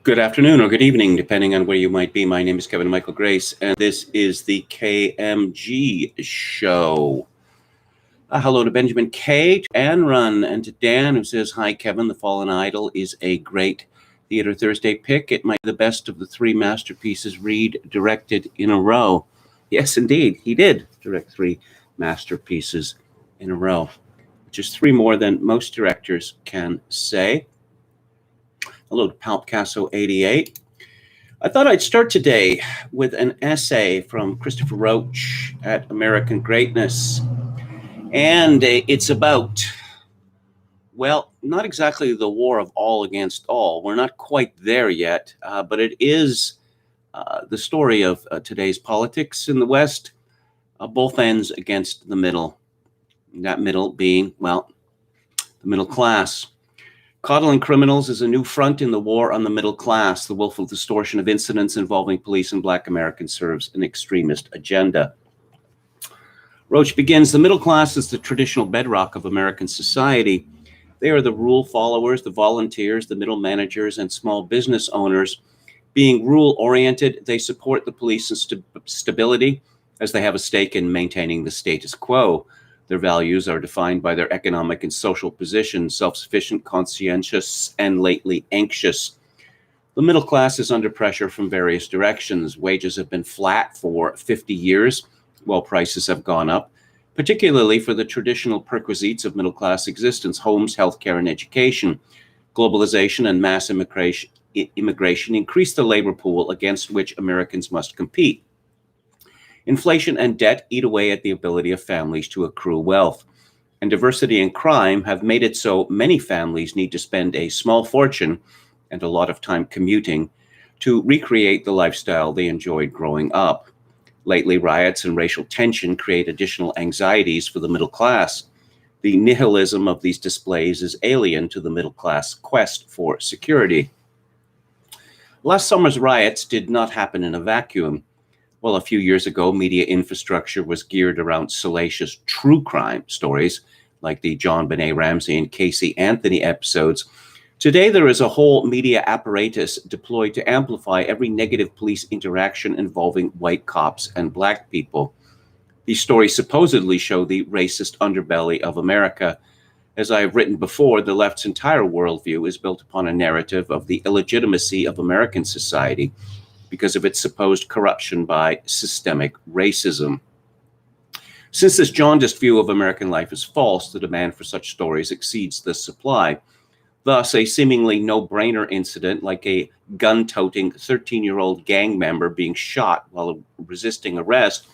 Good afternoon or good evening, depending on where you might be. My name is Kevin Michael Grace, and this is the KMG show. Hello to Benjamin K, to Ann Run, and to Dan, who says, "Hi, Kevin. The Fallen Idol is a great Theater Thursday pick. It might be the best of the three masterpieces Reed directed in a row." Yes, indeed. He did direct three masterpieces in a row, which is three more than most directors can say. Hello to Palpcasso88. I thought I'd start today with an essay from Christopher Roach at American Greatness. And it's about, well, not exactly the war of all against all. We're not quite there yet, but it is the story of today's politics in the West, both ends against the middle. That middle being, well, the middle class. Coddling criminals is a new front in the war on the middle class. The willful distortion of incidents involving police and Black Americans serves an extremist agenda. Roach begins, the middle class is the traditional bedrock of American society. They are the rule followers, the volunteers, the middle managers, and small business owners. Being rule-oriented, they support the police and stability as they have a stake in maintaining the status quo. Their values are defined by their economic and social position, self-sufficient, conscientious, and lately anxious. The middle class is under pressure from various directions. Wages have been flat for 50 years, while prices have gone up, particularly for the traditional perquisites of middle-class existence: homes, healthcare, and education. Globalization and mass immigration increase the labor pool against which Americans must compete. Inflation and debt eat away at the ability of families to accrue wealth. And diversity and crime have made it so many families need to spend a small fortune and a lot of time commuting to recreate the lifestyle they enjoyed growing up. Lately, riots and racial tension create additional anxieties for the middle class. The nihilism of these displays is alien to the middle class quest for security. Last summer's riots did not happen in a vacuum. Well, a few years ago, media infrastructure was geared around salacious true crime stories like the John Benet Ramsey and Casey Anthony episodes. Today, there is a whole media apparatus deployed to amplify every negative police interaction involving white cops and Black people. These stories supposedly show the racist underbelly of America. As I have written before, the left's entire worldview is built upon a narrative of the illegitimacy of American society because of its supposed corruption by systemic racism. Since this jaundiced view of American life is false, the demand for such stories exceeds the supply. Thus, a seemingly no-brainer incident like a gun-toting 13-year-old gang member being shot while resisting arrest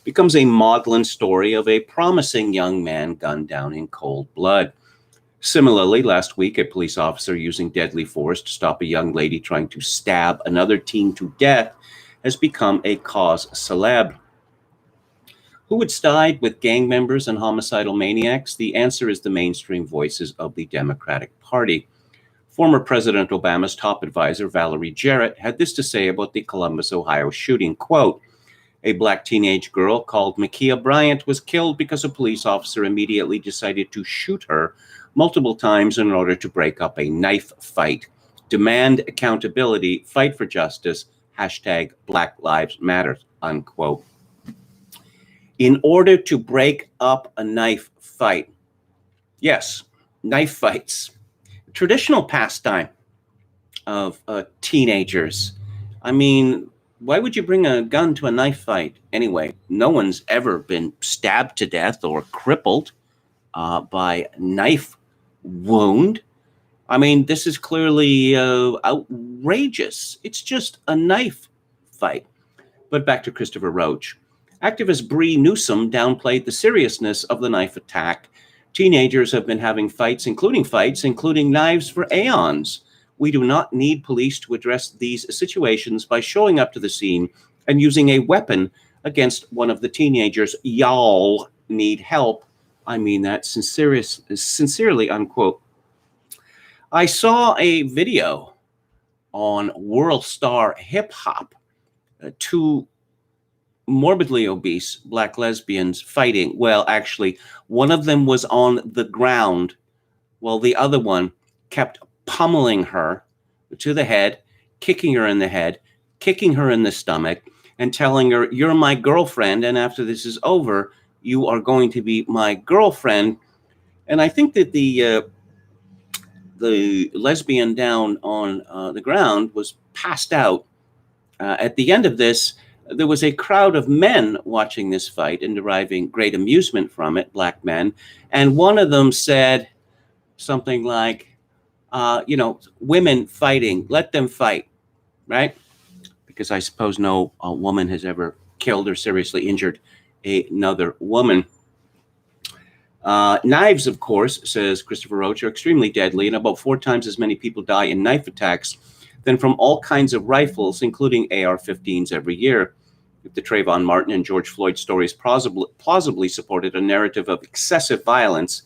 becomes a maudlin story of a promising young man gunned down in cold blood. Similarly, last week, a police officer using deadly force to stop a young lady trying to stab another teen to death has become a cause célèbre. Who would side with gang members and homicidal maniacs? The answer is the mainstream voices of the Democratic Party. Former President Obama's top advisor, Valerie Jarrett, had this to say about the Columbus, Ohio shooting, quote, "A Black teenage girl called Ma'Khia Bryant was killed because a police officer immediately decided to shoot her multiple times in order to break up a knife fight. Demand accountability, fight for justice, hashtag Black Lives Matter," unquote. In order to break up a knife fight. Yes, knife fights. Traditional pastime of teenagers. I mean, why would you bring a gun to a knife fight anyway? No one's ever been stabbed to death or crippled by knife wound. I mean, this is clearly outrageous. It's just a knife fight. But back to Christopher Roach. Activist Bree Newsom downplayed the seriousness of the knife attack. Teenagers have been having fights, including knives, for aeons. We do not need police to address these situations by showing up to the scene and using a weapon against one of the teenagers. Y'all need help. I mean that sincerely, unquote. I saw a video on World Star Hip Hop, two morbidly obese Black lesbians fighting. Well, actually, one of them was on the ground while the other one kept pummeling her to the head, kicking her in the head, kicking her in the stomach, and telling her, "You're my girlfriend, and after this is over, you are going to be my girlfriend." And I think that the lesbian down on the ground was passed out. At the end of this, there was a crowd of men watching this fight and deriving great amusement from it, black men. And one of them said something like, women fighting, let them fight, right? Because I suppose no woman has ever killed or seriously injured another woman. Knives, of course, says Christopher Roach, are extremely deadly, and about 4 times as many people die in knife attacks than from all kinds of rifles, including AR-15s every year. If the Trayvon Martin and George Floyd stories plausibly supported a narrative of excessive violence,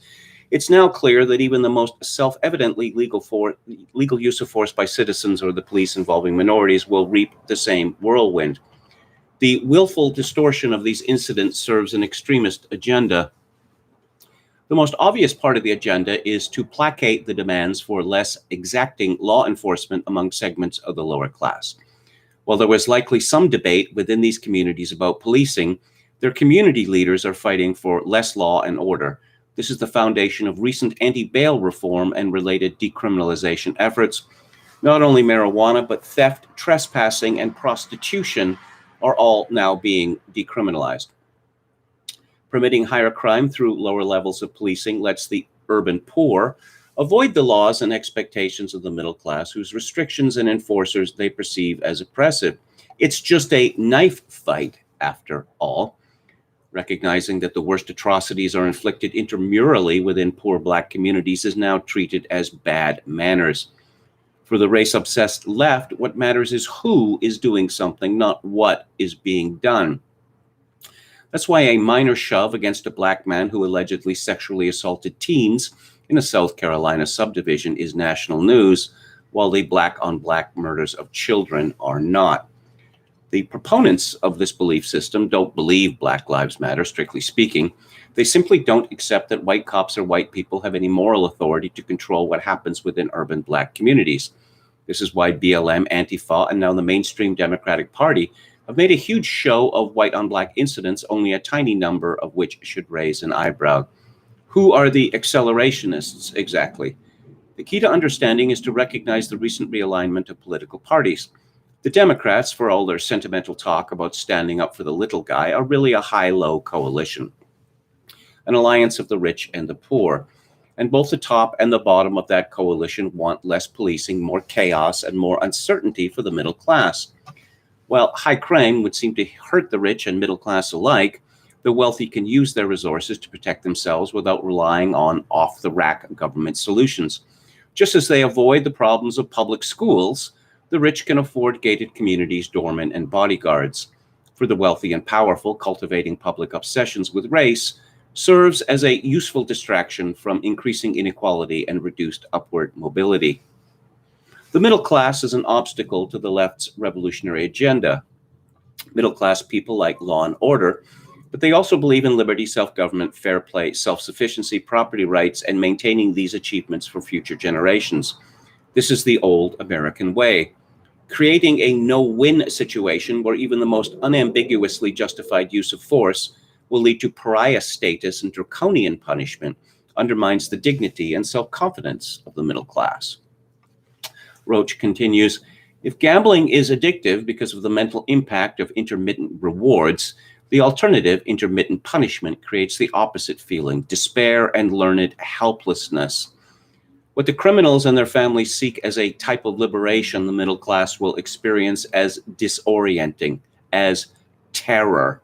it's now clear that even the most self-evidently legal use of force by citizens or the police involving minorities will reap the same whirlwind. The willful distortion of these incidents serves an extremist agenda. The most obvious part of the agenda is to placate the demands for less exacting law enforcement among segments of the lower class. While there was likely some debate within these communities about policing, their community leaders are fighting for less law and order. This is the foundation of recent anti-bail reform and related decriminalization efforts. Not only marijuana, but theft, trespassing, and prostitution are all now being decriminalized. Permitting higher crime through lower levels of policing lets the urban poor avoid the laws and expectations of the middle class, whose restrictions and enforcers they perceive as oppressive. It's just a knife fight, after all. Recognizing that the worst atrocities are inflicted intramurally within poor black communities is now treated as bad manners. For the race-obsessed left, what matters is who is doing something, not what is being done. That's why a minor shove against a black man who allegedly sexually assaulted teens in a South Carolina subdivision is national news, while the black-on-black murders of children are not. The proponents of this belief system don't believe Black Lives Matter, strictly speaking. They simply don't accept that white cops or white people have any moral authority to control what happens within urban black communities. This is why BLM, Antifa, and now the mainstream Democratic Party have made a huge show of white-on-black incidents, only a tiny number of which should raise an eyebrow. Who are the accelerationists exactly? The key to understanding is to recognize the recent realignment of political parties. The Democrats, for all their sentimental talk about standing up for the little guy, are really a high-low coalition, an alliance of the rich and the poor. And both the top and the bottom of that coalition want less policing, more chaos, and more uncertainty for the middle class. While high crime would seem to hurt the rich and middle class alike, the wealthy can use their resources to protect themselves without relying on off-the-rack government solutions. Just as they avoid the problems of public schools, the rich can afford gated communities, doormen, and bodyguards. For the wealthy and powerful, cultivating public obsessions with race serves as a useful distraction from increasing inequality and reduced upward mobility. The middle class is an obstacle to the left's revolutionary agenda. Middle-class people like law and order, but they also believe in liberty, self-government, fair play, self-sufficiency, property rights, and maintaining these achievements for future generations. This is the old American way. Creating a no-win situation where even the most unambiguously justified use of force will lead to pariah status and draconian punishment undermines the dignity and self-confidence of the middle class. Roach continues, if gambling is addictive because of the mental impact of intermittent rewards, the alternative, intermittent punishment, creates the opposite feeling, despair and learned helplessness. What the criminals and their families seek as a type of liberation, the middle class will experience as disorienting, as terror.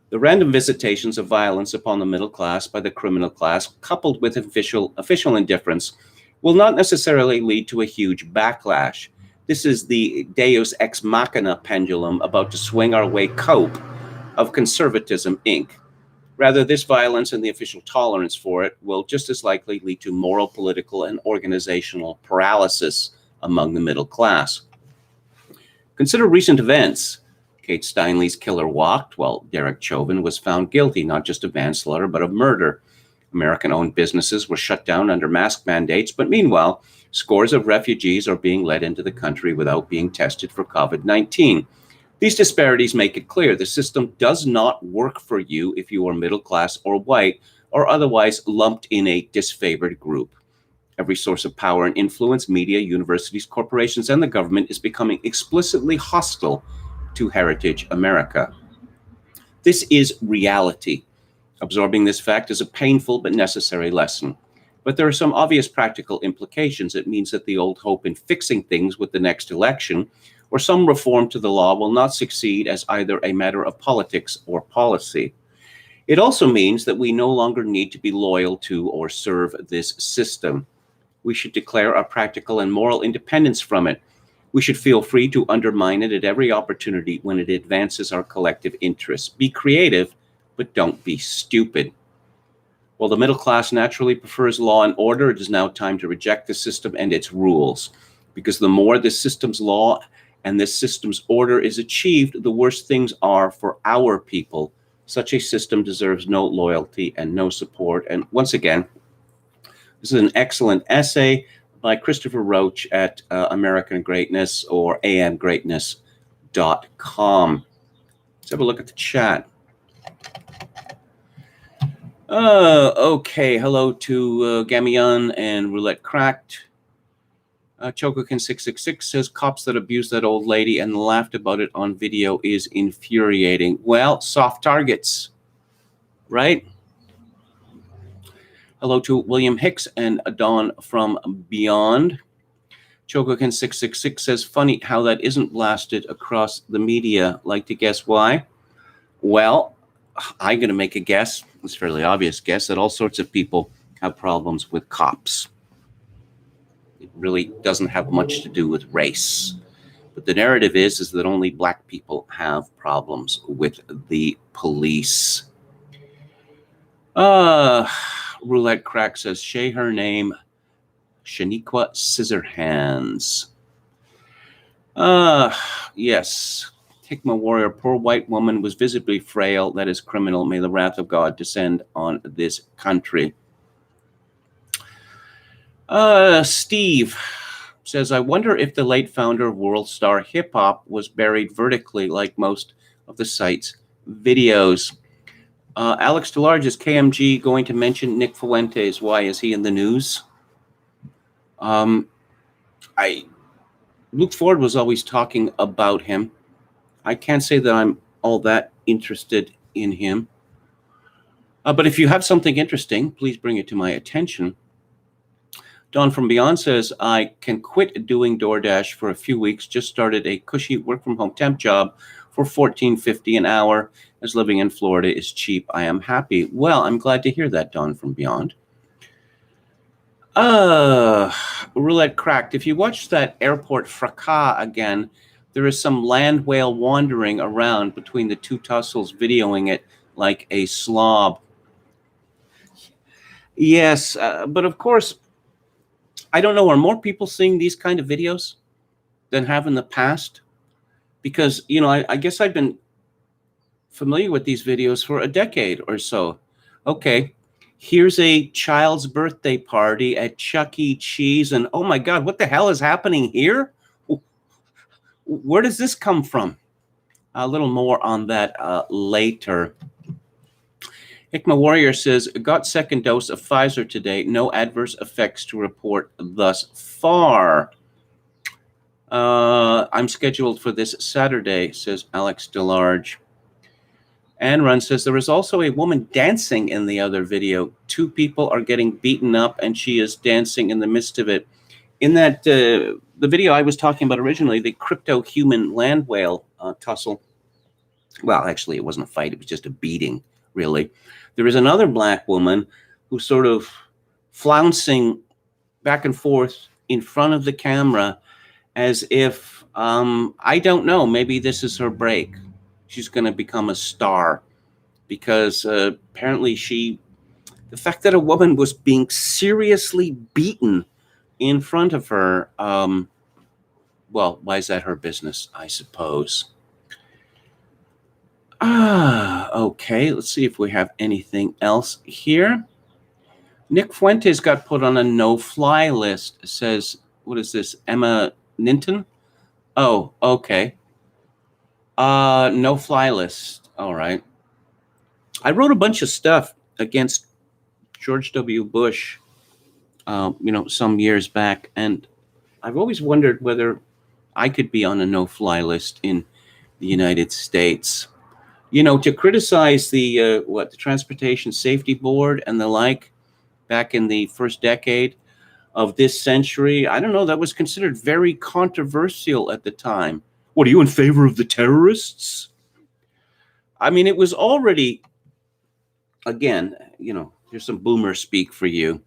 The random visitations of violence upon the middle class by the criminal class, coupled with official indifference, will not necessarily lead to a huge backlash. This is the Deus ex machina pendulum about to swing our way cope of conservatism, Inc. Rather, this violence and the official tolerance for it will just as likely lead to moral, political, and organizational paralysis among the middle class. Consider recent events. Kate Steinle's killer walked, while Derek Chauvin was found guilty not just of manslaughter, but of murder. American-owned businesses were shut down under mask mandates, but meanwhile, scores of refugees are being let into the country without being tested for COVID-19. These disparities make it clear the system does not work for you if you are middle class or white or otherwise lumped in a disfavored group. Every source of power and influence, media, universities, corporations, and the government is becoming explicitly hostile to Heritage America. This is reality. Absorbing this fact is a painful but necessary lesson. But there are some obvious practical implications. It means that the old hope in fixing things with the next election or some reform to the law will not succeed as either a matter of politics or policy. It also means that we no longer need to be loyal to or serve this system. We should declare our practical and moral independence from it. We should feel free to undermine it at every opportunity when it advances our collective interests. Be creative, but don't be stupid. While the middle class naturally prefers law and order, it is now time to reject the system and its rules. Because the more this system's law and this system's order is achieved, the worse things are for our people. Such a system deserves no loyalty and no support. And once again, this is an excellent essay by Christopher Roach at American Greatness or amgreatness.com. Let's have a look at the chat. Okay, hello to Gamion and Roulette Cracked. Chokokin666 says, cops that abused that old lady and laughed about it on video is infuriating. Well, soft targets, right? Hello to William Hicks and Dawn from Beyond. Chokokin666 says, funny how that isn't blasted across the media. Like to guess why? Well, I'm going to make a guess. It's a fairly obvious guess that all sorts of people have problems with cops. It really doesn't have much to do with race. But the narrative is that only black people have problems with the police. Roulette Crack says, say her name, Shaniqua Scissorhands. Yes. Hikmah Warrior, poor white woman was visibly frail. That is criminal. May the wrath of God descend on this country. Steve says, I wonder if the late founder of World Star Hip Hop was buried vertically like most of the site's videos. Alex DeLarge, is KMG going to mention Nick Fuentes? Why is he in the news? Luke Ford was always talking about him. I can't say that I'm all that interested in him. But if you have something interesting, please bring it to my attention. Dawn from Beyond says, I can quit doing DoorDash for a few weeks. Just started a cushy work-from-home temp job for $14.50 an hour. As living in Florida is cheap, I am happy. Well, I'm glad to hear that, Dawn from Beyond. Roulette Cracked. If you watch that airport fracas again, there is some land whale wandering around between the two tussles, videoing it like a slob. Yes, but of course, I don't know, are more people seeing these kind of videos than have in the past? Because, you know, I guess I've been familiar with these videos for a decade or so. Okay, here's a child's birthday party at Chuck E. Cheese, and oh my God, what the hell is happening here? Where does this come from? A little more on that later. Hikmah Warrior says, got second dose of Pfizer today. No adverse effects to report thus far. I'm scheduled for this Saturday, says Alex DeLarge. Ann Run says, there is also a woman dancing in the other video. Two people are getting beaten up, and she is dancing in the midst of it. In that, the video I was talking about originally, the crypto-human land whale tussle. Well, actually, it wasn't a fight. It was just a beating, really. There is another black woman who's sort of flouncing back and forth in front of the camera as if, I don't know, maybe this is her break. She's going to become a star because apparently the fact that a woman was being seriously beaten in front of her, well, why is that her business, I suppose? Okay, let's see if we have anything else here. Nick Fuentes got put on a no-fly list. It says, what is this? Emma Ninton? Oh, okay. No-fly list. All right. I wrote a bunch of stuff against George W. Bush, some years back, and I've always wondered whether I could be on a no-fly list in the United States. To criticize the Transportation Safety Board and the like back in the first decade of this century, I don't know, that was considered very controversial at the time. What, are you in favor of the terrorists? I mean, it was already, again, here's some boomer speak for you.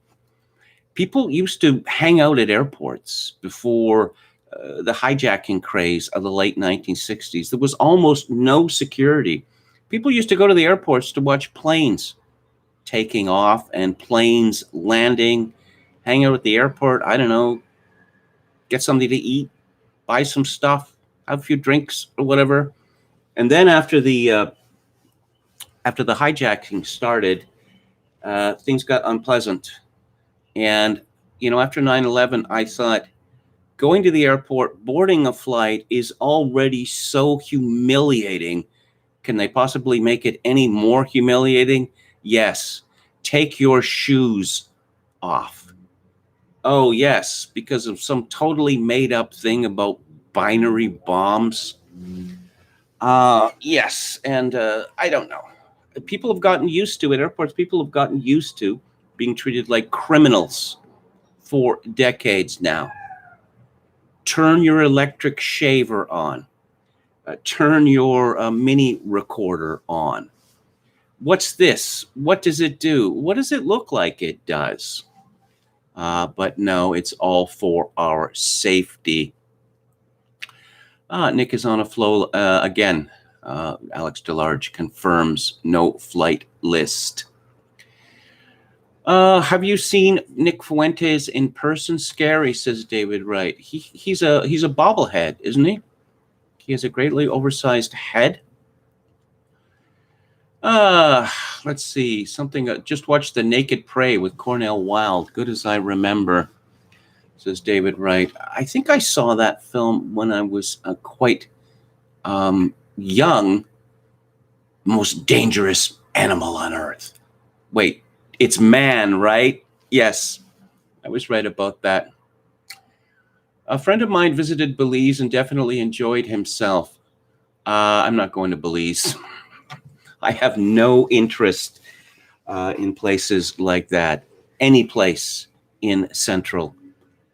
People used to hang out at airports before the hijacking craze of the late 1960s. There was almost no security. People used to go to the airports to watch planes taking off and planes landing, hang out at the airport, I don't know, get something to eat, buy some stuff, have a few drinks or whatever. And then after the hijacking started, things got unpleasant. And, after 9/11, I thought, going to the airport, boarding a flight is already so humiliating. Can they possibly make it any more humiliating? Yes. Take your shoes off. Oh, yes, because of some totally made up thing about binary bombs. Yes, and I don't know. People have gotten used to it. Airports, people have gotten used to being treated like criminals for decades now. Turn your electric shaver on. Turn your mini recorder on. What's this? What does it do? What does it look like it does? But no, it's all for our safety. Nick is on a flow again. Alex DeLarge confirms no flight list. Have you seen Nick Fuentes in person? Scary, says David Wright. He's a bobblehead, isn't he? He has a greatly oversized head. Let's see. Something. Just watched The Naked Prey with Cornell Wilde. Good as I remember, says David Wright. I think I saw that film when I was quite young. Most dangerous animal on earth. Wait, it's man, right? Yes, I was right about that. A friend of mine visited Belize and definitely enjoyed himself. I'm not going to Belize. I have no interest in places like that. Any place in Central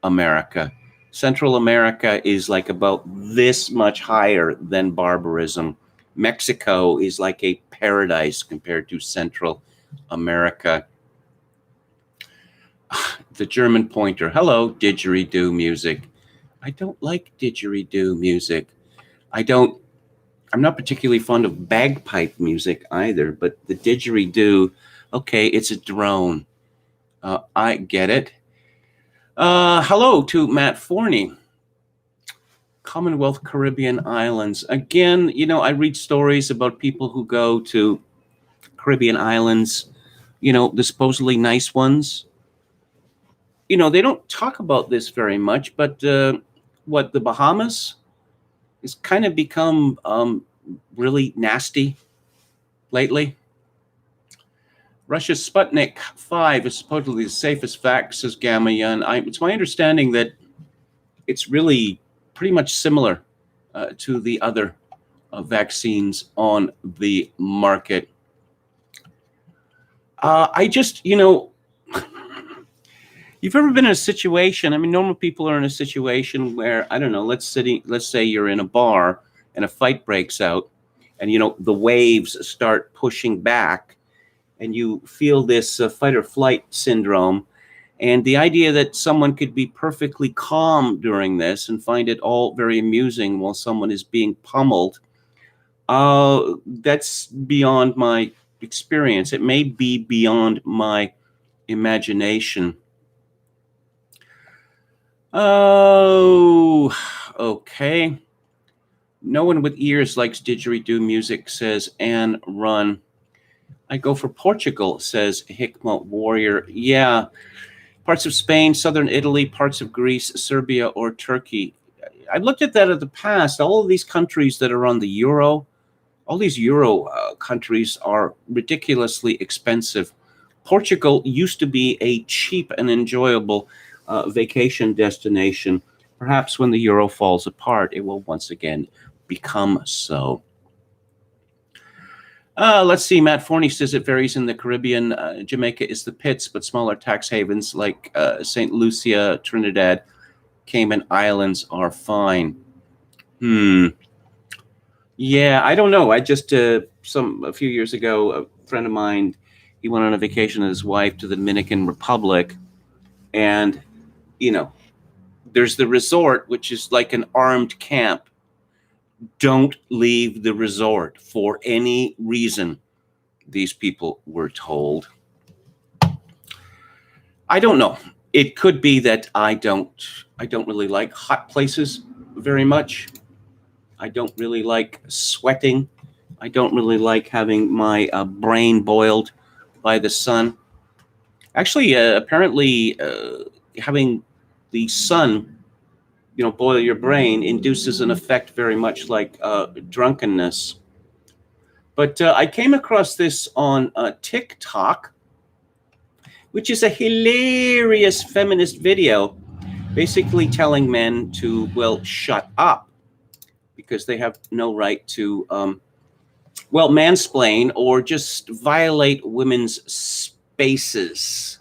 America. Central America is like about this much higher than barbarism. Mexico is like a paradise compared to Central America. The German pointer. Hello, didgeridoo music. I don't like didgeridoo music. I'm not particularly fond of bagpipe music either, but the didgeridoo, okay, it's a drone. I get it. Hello to Matt Forney. Commonwealth Caribbean Islands. Again, I read stories about people who go to Caribbean islands, the supposedly nice ones. They don't talk about this very much, but the Bahamas has kind of become really nasty lately. Russia's Sputnik 5 is supposedly the safest vaccine, says Gamma Yun. It's my understanding that it's really pretty much similar to the other vaccines on the market. I just, you've ever been in a situation, normal people are in a situation where, I don't know, let's say you're in a bar and a fight breaks out and, the waves start pushing back and you feel this fight or flight syndrome. And the idea that someone could be perfectly calm during this and find it all very amusing while someone is being pummeled, that's beyond my experience. It may be beyond my imagination. Oh, okay. No one with ears likes didgeridoo music, says Anne Run. I go for Portugal, says Hikma Warrior. Yeah, parts of Spain, southern Italy, parts of Greece, Serbia, or Turkey. I looked at that in the past. All of these countries that are on the euro, all these euro countries are ridiculously expensive. Portugal used to be a cheap and enjoyable vacation destination. Perhaps when the euro falls apart, it will once again become so. Let's see. Matt Forney says it varies in the Caribbean. Jamaica is the pits, but smaller tax havens like St. Lucia, Trinidad, Cayman Islands are fine. Yeah, I don't know. I just a few years ago, a friend of mine, he went on a vacation with his wife to the Dominican Republic, and there's the resort, which is like an armed camp. Don't leave the resort for any reason, these people were told. I don't know. It could be that I don't really like hot places very much. I don't really like sweating. I don't really like having my brain boiled by the sun. Actually, apparently, having the sun, boil your brain induces an effect very much like drunkenness. But I came across this on TikTok, which is a hilarious feminist video, basically telling men to, well, shut up, because they have no right to, mansplain or just violate women's spaces.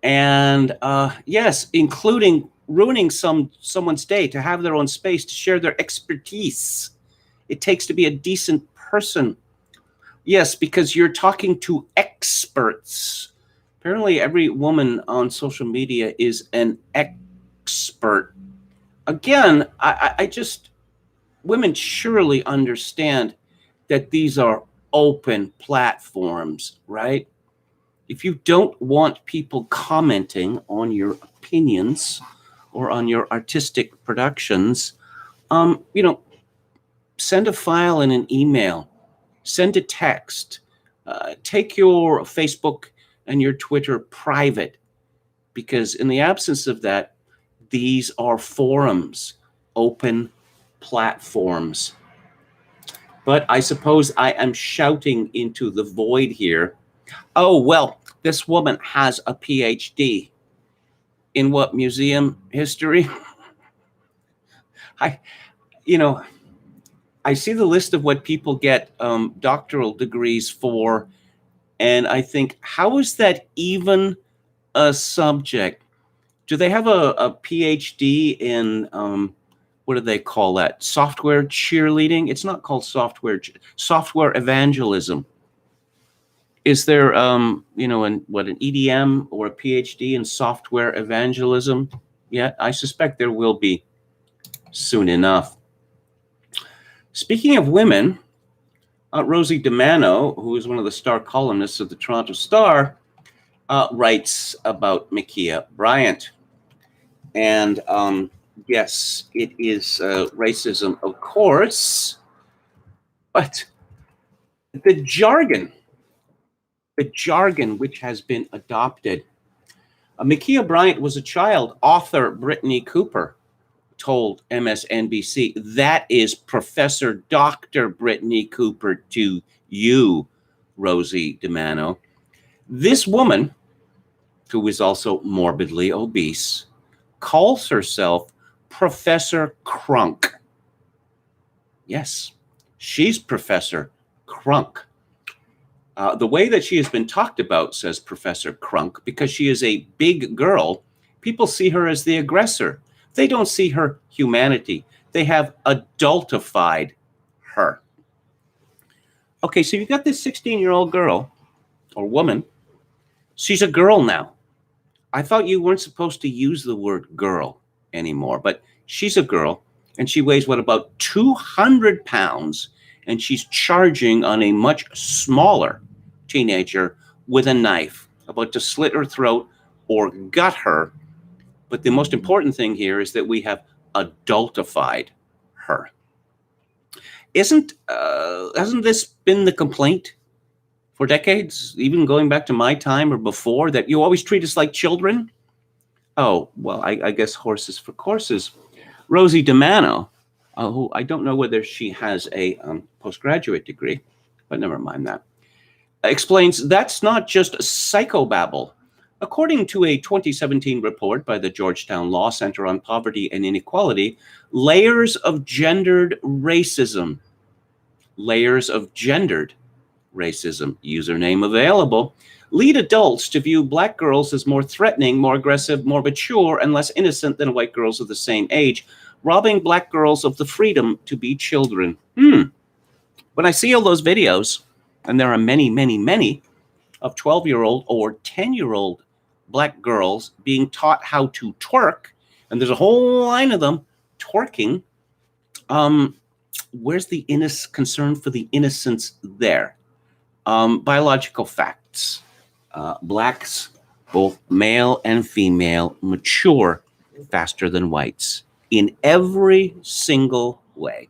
And yes, including ruining someone's day to have their own space, to share their expertise. It takes to be a decent person. Yes, because you're talking to experts. Apparently, every woman on social media is an expert. Again, I just, women surely understand that these are open platforms, right? If you don't want people commenting on your opinions or on your artistic productions, send a file in an email, send a text, take your Facebook and your Twitter private, because in the absence of that, these are forums, open platforms. But I suppose I am shouting into the void here. Oh, well, this woman has a PhD. In what, museum history? I see the list of what people get doctoral degrees for, and I think, how is that even a subject? Do they have a PhD in, what do they call that? Software cheerleading? It's not called software evangelism. Is there, an EDM or a PhD in software evangelism? Yeah, I suspect there will be soon enough. Speaking of women, Rosie DiManno, who is one of the star columnists of the Toronto Star, writes about Ma'Khia Bryant. And yes, it is racism, of course, but the jargon which has been adopted. Ma'Khia Bryant was a child. Author Brittany Cooper told MSNBC, that is Professor Dr. Brittany Cooper to you, Rosie DiManno. This woman, who is also morbidly obese, calls herself Professor Crunk. Yes, she's Professor Crunk. The way that she has been talked about, says Professor Crunk, because she is a big girl, people see her as the aggressor. They don't see her humanity. They have adultified her. Okay, so you got this 16-year-old girl or woman. She's a girl now. I thought you weren't supposed to use the word girl anymore, but she's a girl, and she weighs, about 200 pounds, and she's charging on a much smaller teenager with a knife, about to slit her throat or gut her. But the most important thing here is that we have adultified her. Hasn't this been the complaint for decades, even going back to my time or before, that you always treat us like children? Oh, well, I guess horses for courses. Rosie DiMano, who I don't know whether she has a postgraduate degree, but never mind that, explains that's not just psychobabble. According to a 2017 report by the Georgetown Law Center on Poverty and Inequality, layers of gendered racism, username available, lead adults to view Black girls as more threatening, more aggressive, more mature, and less innocent than white girls of the same age, robbing Black girls of the freedom to be children. When I see all those videos, and there are many, many, many, of 12-year-old or 10-year-old Black girls being taught how to twerk, and there's a whole line of them twerking, where's the concern for the innocence there? Biological facts. Blacks, both male and female, mature faster than whites in every single way.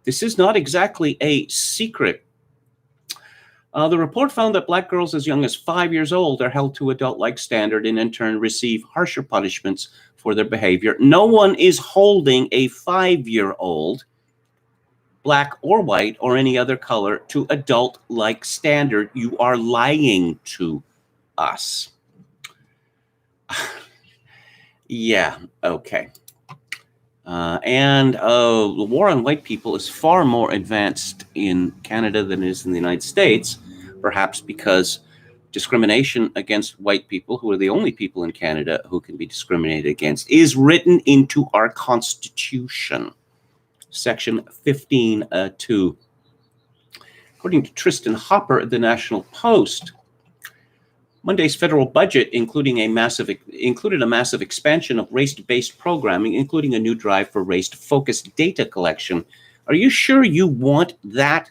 This is not exactly a secret. The report found that Black girls as young as 5 years old are held to adult-like standard and in turn receive harsher punishments for their behavior. No one is holding a 5-year-old, Black or white or any other color, to adult-like standard. You are lying to us. Yeah, okay. The war on white people is far more advanced in Canada than it is in the United States, perhaps because discrimination against white people, who are the only people in Canada who can be discriminated against, is written into our Constitution. Section 15(2). According to Tristan Hopper at the National Post, Monday's federal budget included a massive expansion of race-based programming, including a new drive for race-focused data collection. Are you sure you want that?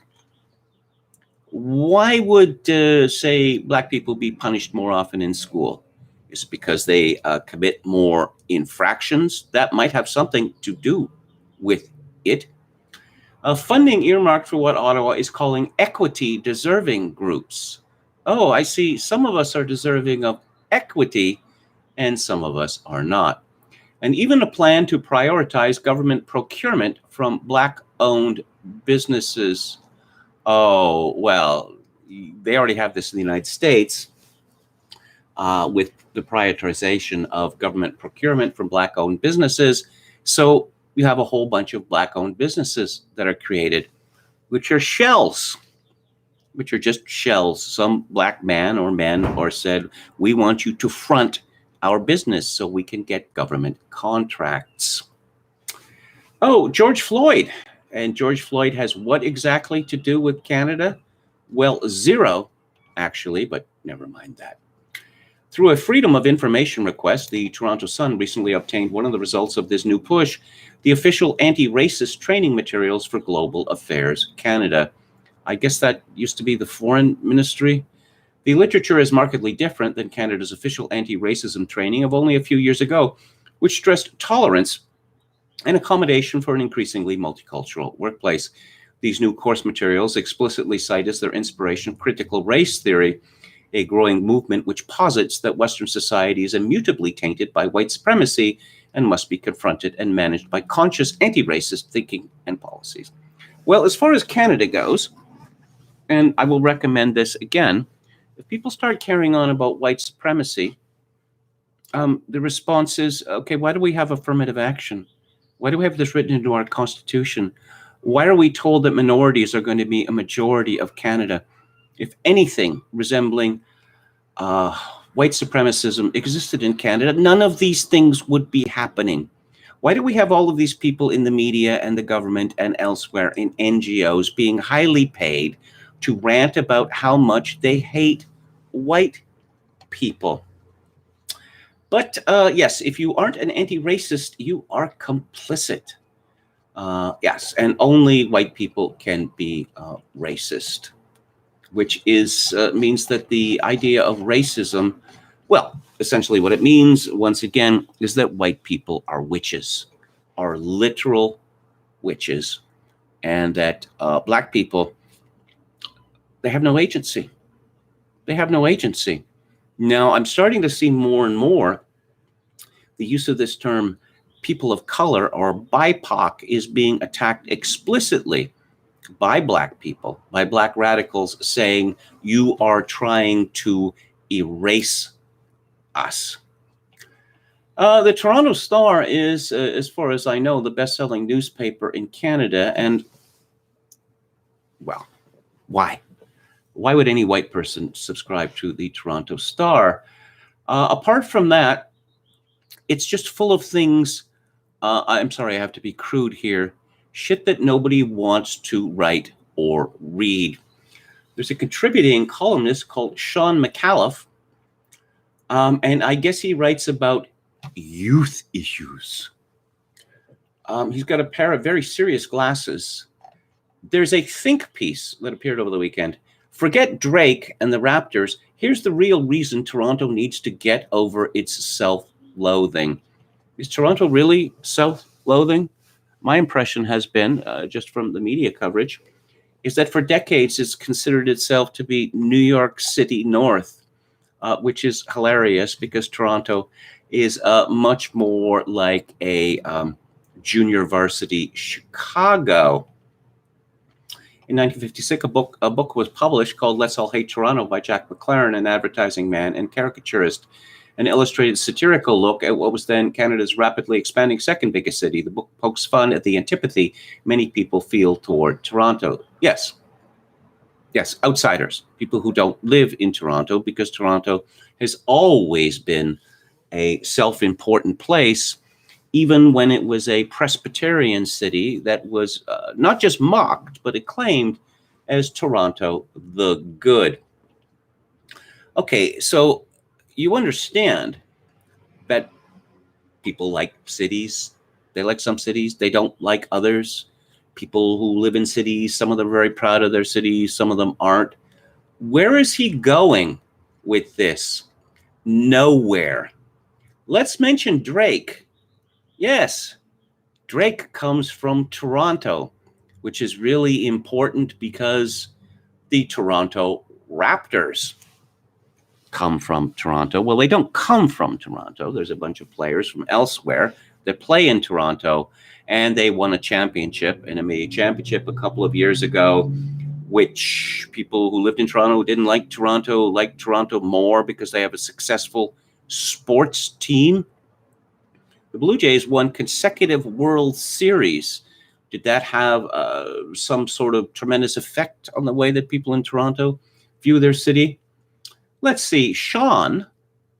Why would, say, Black people be punished more often in school? Is it because they commit more infractions? That might have something to do with it. Funding earmarked for what Ottawa is calling equity-deserving groups. Oh, I see. Some of us are deserving of equity, and some of us are not. And even a plan to prioritize government procurement from Black-owned businesses. Oh, well, they already have this in the United States with the prioritization of government procurement from Black-owned businesses. So you have a whole bunch of Black-owned businesses that are created, which are shells, which are just shells. Some Black man or men are said, we want you to front our business so we can get government contracts. Oh, George Floyd. And George Floyd has what exactly to do with Canada? Well, zero, actually, but never mind that. Through a Freedom of Information request, the Toronto Sun recently obtained one of the results of this new push, the official anti-racist training materials for Global Affairs Canada. I guess that used to be the Foreign Ministry. The literature is markedly different than Canada's official anti-racism training of only a few years ago, which stressed tolerance and accommodation for an increasingly multicultural workplace. These new course materials explicitly cite as their inspiration critical race theory, a growing movement which posits that Western society is immutably tainted by white supremacy and must be confronted and managed by conscious anti-racist thinking and policies. Well, as far as Canada goes, and I will recommend this again, if people start carrying on about white supremacy, the response is, okay, why do we have affirmative action? Why do we have this written into our Constitution? Why are we told that minorities are going to be a majority of Canada? If anything resembling white supremacism existed in Canada, none of these things would be happening. Why do we have all of these people in the media and the government and elsewhere in NGOs being highly paid to rant about how much they hate white people? But yes, if you aren't an anti-racist, you are complicit. Yes, and only white people can be racist, which is means that the idea of racism, well, essentially what it means, once again, is that white people are witches, are literal witches, and that Black people, they have no agency. They have no agency. Now, I'm starting to see more and more the use of this term people of color or BIPOC is being attacked explicitly by Black people, by Black radicals, saying you are trying to erase us. The Toronto Star is, as far as I know, the best-selling newspaper in Canada. And, well, why? Why would any white person subscribe to the Toronto Star? Apart from that, it's just full of things. I'm sorry, I have to be crude here. Shit that nobody wants to write or read. There's a contributing columnist called Sean McAuliffe, and I guess he writes about youth issues. He's got a pair of very serious glasses. There's a think piece that appeared over the weekend. Forget Drake and the Raptors. Here's the real reason Toronto needs to get over its self-loathing. Is Toronto really self-loathing? My impression has been, just from the media coverage, is that for decades it's considered itself to be New York City North, which is hilarious because Toronto is much more like a junior varsity Chicago. In 1956, a book was published called Let's All Hate Toronto by Jack McLaren, an advertising man and caricaturist, an illustrated satirical look at what was then Canada's rapidly expanding second biggest city. The book pokes fun at the antipathy many people feel toward Toronto. Yes, outsiders, people who don't live in Toronto, because Toronto has always been a self-important place, even when it was a Presbyterian city that was not just mocked, but acclaimed as Toronto the Good. Okay, so you understand that people like cities. They like some cities. They don't like others. People who live in cities, some of them are very proud of their cities, some of them aren't. Where is he going with this? Nowhere. Let's mention Drake. Yes, Drake comes from Toronto, which is really important because the Toronto Raptors come from Toronto. Well, they don't come from Toronto. There's a bunch of players from elsewhere that play in Toronto, and they won a championship, an NBA championship a couple of years ago, which people who lived in Toronto who didn't like Toronto more because they have a successful sports team. The Blue Jays won consecutive World Series. Did that have some sort of tremendous effect on the way that people in Toronto view their city? Let's see. Sean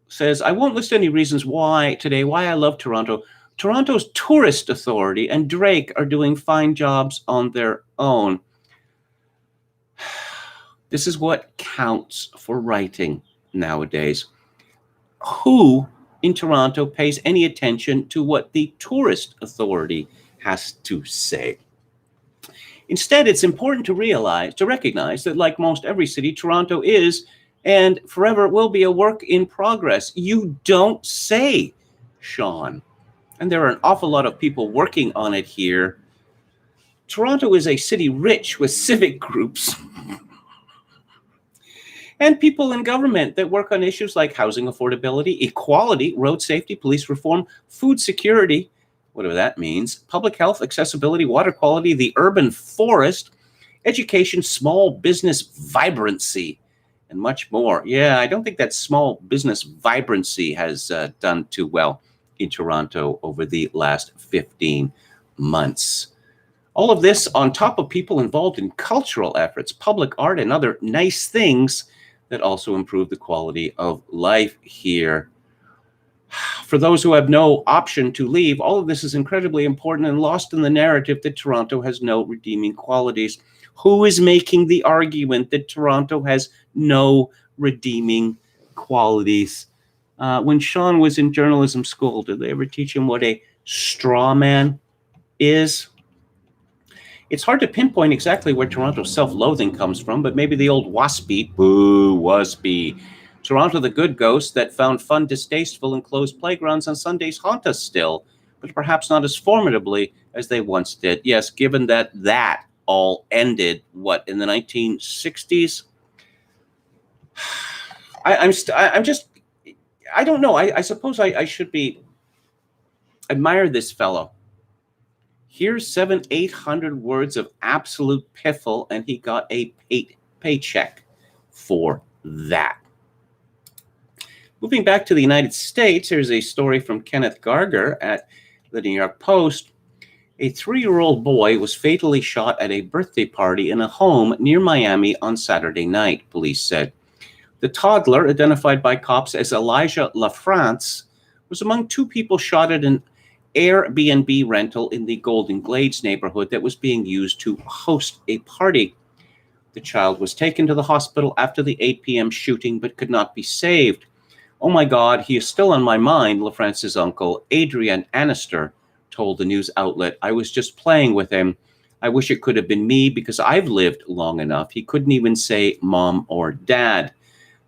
says, I won't list any reasons why I love Toronto. Toronto's tourist authority and Drake are doing fine jobs on their own. This is what counts for writing nowadays. Who in Toronto pays any attention to what the tourist authority has to say? Instead, it's important to recognize that, like most every city, Toronto is and forever will be a work in progress. You don't say, Sean. And there are an awful lot of people working on it here. Toronto is a city rich with civic groups and people in government that work on issues like housing affordability, equality, road safety, police reform, food security, whatever that means, public health, accessibility, water quality, the urban forest, education, small business vibrancy, and much more. Yeah, I don't think that small business vibrancy has done too well in Toronto over the last 15 months. All of this on top of people involved in cultural efforts, public art, and other nice things that also improve the quality of life here. For those who have no option to leave, all of this is incredibly important and lost in the narrative that Toronto has no redeeming qualities. Who is making the argument that Toronto has no redeeming qualities? When Sean was in journalism school, did they ever teach him what a straw man is? It's hard to pinpoint exactly where Toronto's self-loathing comes from, but maybe the old waspy, boo, waspy, Toronto the good ghosts that found fun distasteful and closed playgrounds on Sundays haunt us still, but perhaps not as formidably as they once did. Yes, given that all ended, in the 1960s? I'm just, I don't know. I suppose I should be admire this fellow. Here's 800 words of absolute piffle, and he got a paycheck for that. Moving back to the United States, here's a story from Kenneth Garger at the New York Post. A 3-year-old boy was fatally shot at a birthday party in a home near Miami on Saturday night, police said. The toddler, identified by cops as Elijah LaFrance, was among 2 people shot at an Airbnb rental in the Golden Glades neighborhood that was being used to host a party. The child was taken to the hospital after the 8 p.m. shooting but could not be saved. "Oh my God, he is still on my mind," LaFrance's uncle, Adrian Annister, told the news outlet. "I was just playing with him. I wish it could have been me because I've lived long enough." He couldn't even say mom or dad.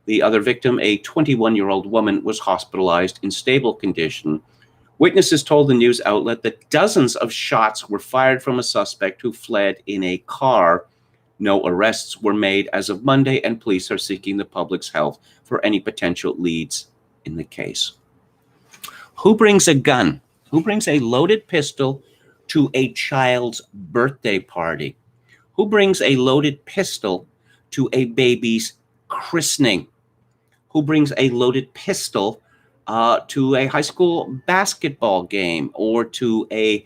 The other victim, a 21-year-old woman, was hospitalized in stable condition. Witnesses told the news outlet that dozens of shots were fired from a suspect who fled in a car. No arrests were made as of Monday, and police are seeking the public's help for any potential leads in the case. Who brings a gun? Who brings a loaded pistol to a child's birthday party? Who brings a loaded pistol to a baby's christening? Who brings a loaded pistol to a high school basketball game or to a,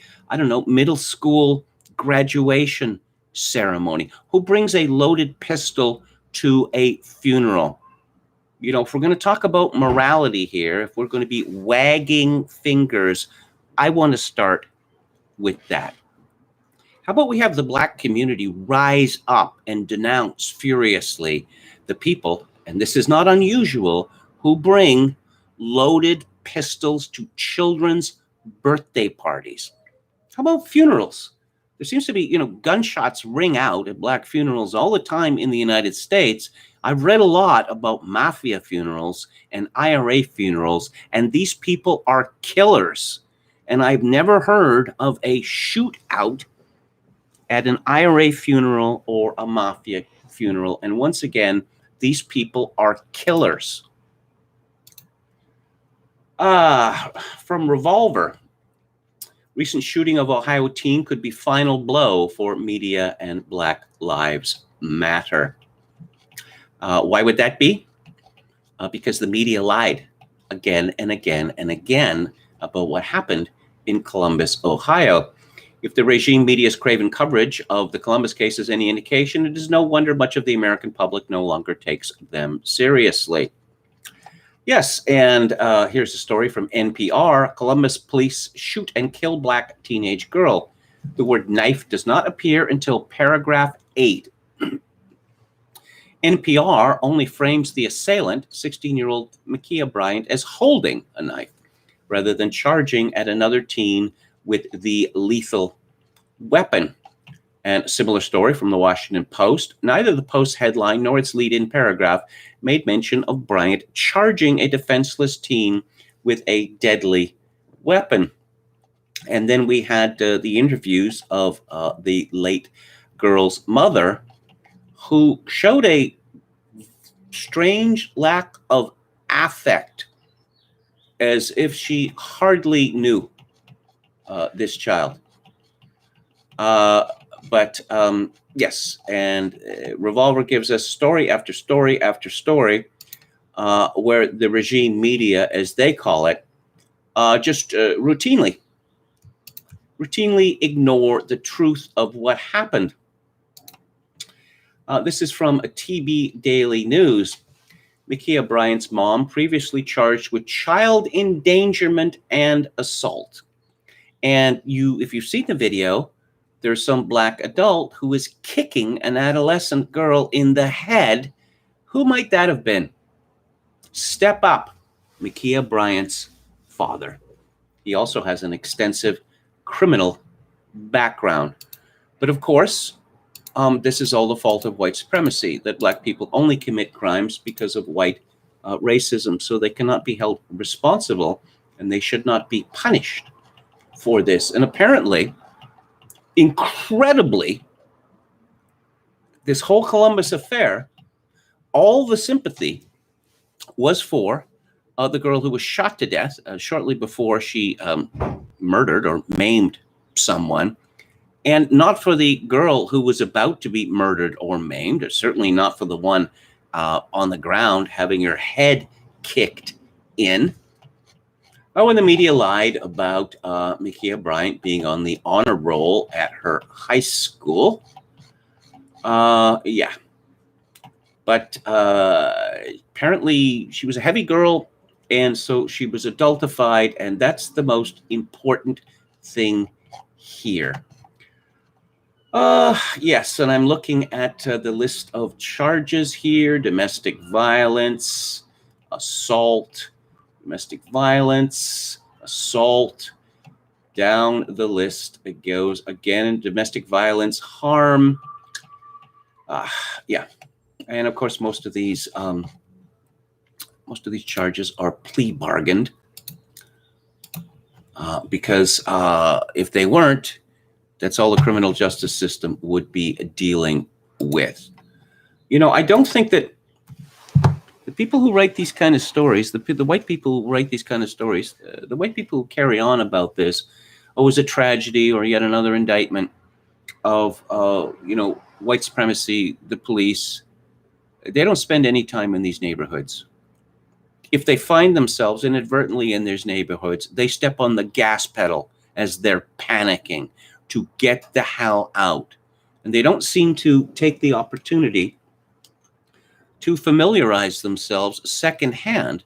middle school graduation ceremony? Who brings a loaded pistol to a funeral? If we're going to talk about morality here, if we're going to be wagging fingers, I want to start with that. How about we have the Black community rise up and denounce furiously the people, and this is not unusual, who bring loaded pistols to children's birthday parties? How about funerals? There seems to be, gunshots ring out at Black funerals all the time in the United States. I've read a lot about mafia funerals and IRA funerals, and these people are killers. And I've never heard of a shootout at an IRA funeral or a mafia funeral. And once again, these people are killers. From Revolver, recent shooting of Ohio teen could be final blow for media and Black Lives Matter. Why would that be? Because the media lied again and again and again about what happened in Columbus, Ohio. If the regime media's craven coverage of the Columbus case is any indication, it is no wonder much of the American public no longer takes them seriously. Yes, and here's a story from NPR. Columbus police shoot and kill Black teenage girl. The word knife does not appear until paragraph 8. NPR only frames the assailant, 16-year-old Ma'Khia Bryant, as holding a knife rather than charging at another teen with the lethal weapon. And a similar story from the Washington Post. Neither the Post's headline nor its lead-in paragraph made mention of Bryant charging a defenseless teen with a deadly weapon. And then we had the interviews of the late girl's mother, who showed a strange lack of affect, as if she hardly knew this child. But yes, and Revolver gives us story after story after story where the regime media, as they call it, just routinely ignore the truth of what happened. This is from a TB Daily News. Ma'Khia Bryant's mom, previously charged with child endangerment and assault. And if you've seen the video, there's some Black adult who is kicking an adolescent girl in the head. Who might that have been? Step up, Ma'Khia Bryant's father. He also has an extensive criminal background. But of course, this is all the fault of white supremacy, that Black people only commit crimes because of white racism, so they cannot be held responsible and they should not be punished for this. And apparently, incredibly, this whole Columbus affair, all the sympathy was for the girl who was shot to death shortly before she murdered or maimed someone, and not for the girl who was about to be murdered or maimed, or certainly not for the one on the ground having her head kicked in. Oh, and the media lied about Ma'Khia Bryant being on the honor roll at her high school. Yeah. But apparently she was a heavy girl, and so she was adultified, and that's the most important thing here. Yes, and I'm looking at the list of charges here: domestic violence, assault, domestic violence, assault. Down the list it goes again. Domestic violence, harm. Yeah, and of course most of these charges are plea bargained because if they weren't, that's all the criminal justice system would be dealing with. You know, I don't think that the people who write these kind of stories, the white people who write these kind of stories, the white people who carry on about this, oh, it was a tragedy or yet another indictment of, white supremacy, the police, they don't spend any time in these neighborhoods. If they find themselves inadvertently in these neighborhoods, they step on the gas pedal as they're panicking to get the hell out. And they don't seem to take the opportunity to familiarize themselves secondhand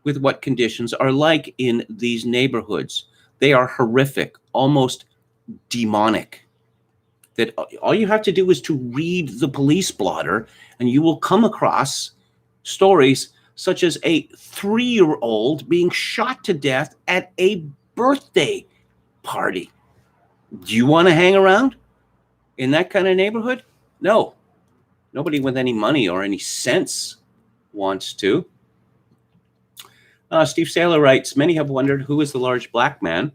with what conditions are like in these neighborhoods. They are horrific, almost demonic. That all you have to do is to read the police blotter, and you will come across stories such as a 3-year-old being shot to death at a birthday party. Do you want to hang around in that kind of neighborhood? No. Nobody with any money or any sense wants to. Steve Saylor writes, many have wondered who is the large black man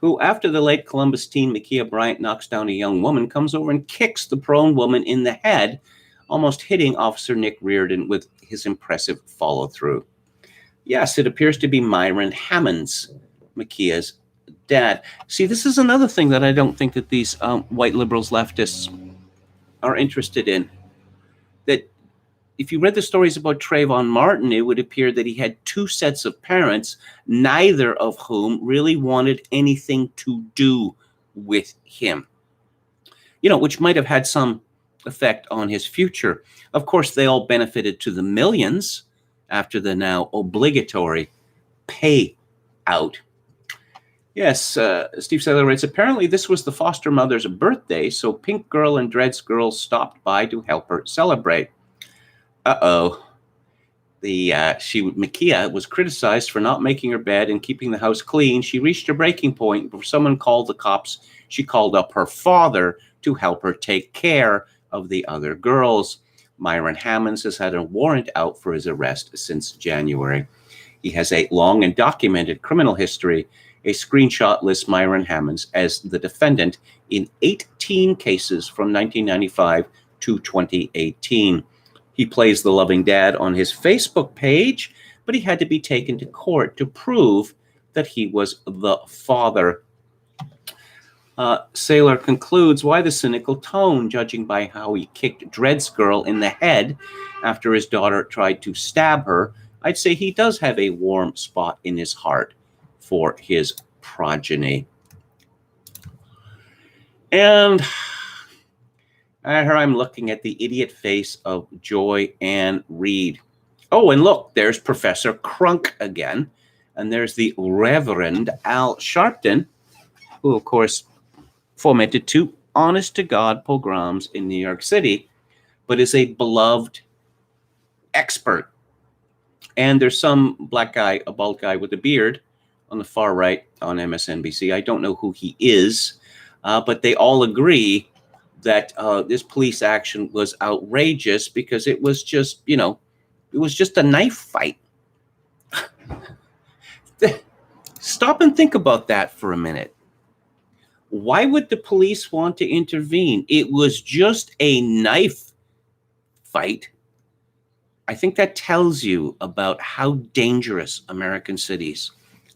who, after the late Columbus teen Ma'Khia Bryant knocks down a young woman, comes over and kicks the prone woman in the head, almost hitting Officer Nick Reardon with his impressive follow-through. Yes, it appears to be Myron Hammonds, Ma'Khia's dad. See, this is another thing that I don't think that these white liberals, leftists are interested in. That if you read the stories about Trayvon Martin, it would appear that he had 2 sets of parents, neither of whom really wanted anything to do with him, which might have had some effect on his future. Of course, they all benefited to the millions after the now obligatory payout. Yes, Steve Saylor writes, apparently this was the foster mother's birthday, so Pink Girl and Dreads Girl stopped by to help her celebrate. Uh-oh. Ma'Khia was criticized for not making her bed and keeping the house clean. She reached a breaking point before someone called the cops. She called up her father to help her take care of the other girls. Myron Hammonds has had a warrant out for his arrest since January. He has a long and documented criminal history. A screenshot lists Myron Hammonds as the defendant in 18 cases from 1995 to 2018. He plays the loving dad on his Facebook page, but he had to be taken to court to prove that he was the father. Saylor concludes, why the cynical tone, judging by how he kicked Dreads Girl in the head after his daughter tried to stab her? I'd say he does have a warm spot in his heart for his progeny. And here I'm looking at the idiot face of Joy Ann Reid. Oh, and look, there's Professor Crunk again. And there's the Reverend Al Sharpton, who, of course, fomented 2 honest-to-God pogroms in New York City, but is a beloved expert. And there's some black guy, a bald guy with a beard on the far right on MSNBC. I don't know who he is, but they all agree that this police action was outrageous because it was just, it was just a knife fight. Stop and think about that for a minute. Why would the police want to intervene? It was just a knife fight. I think that tells you about how dangerous American cities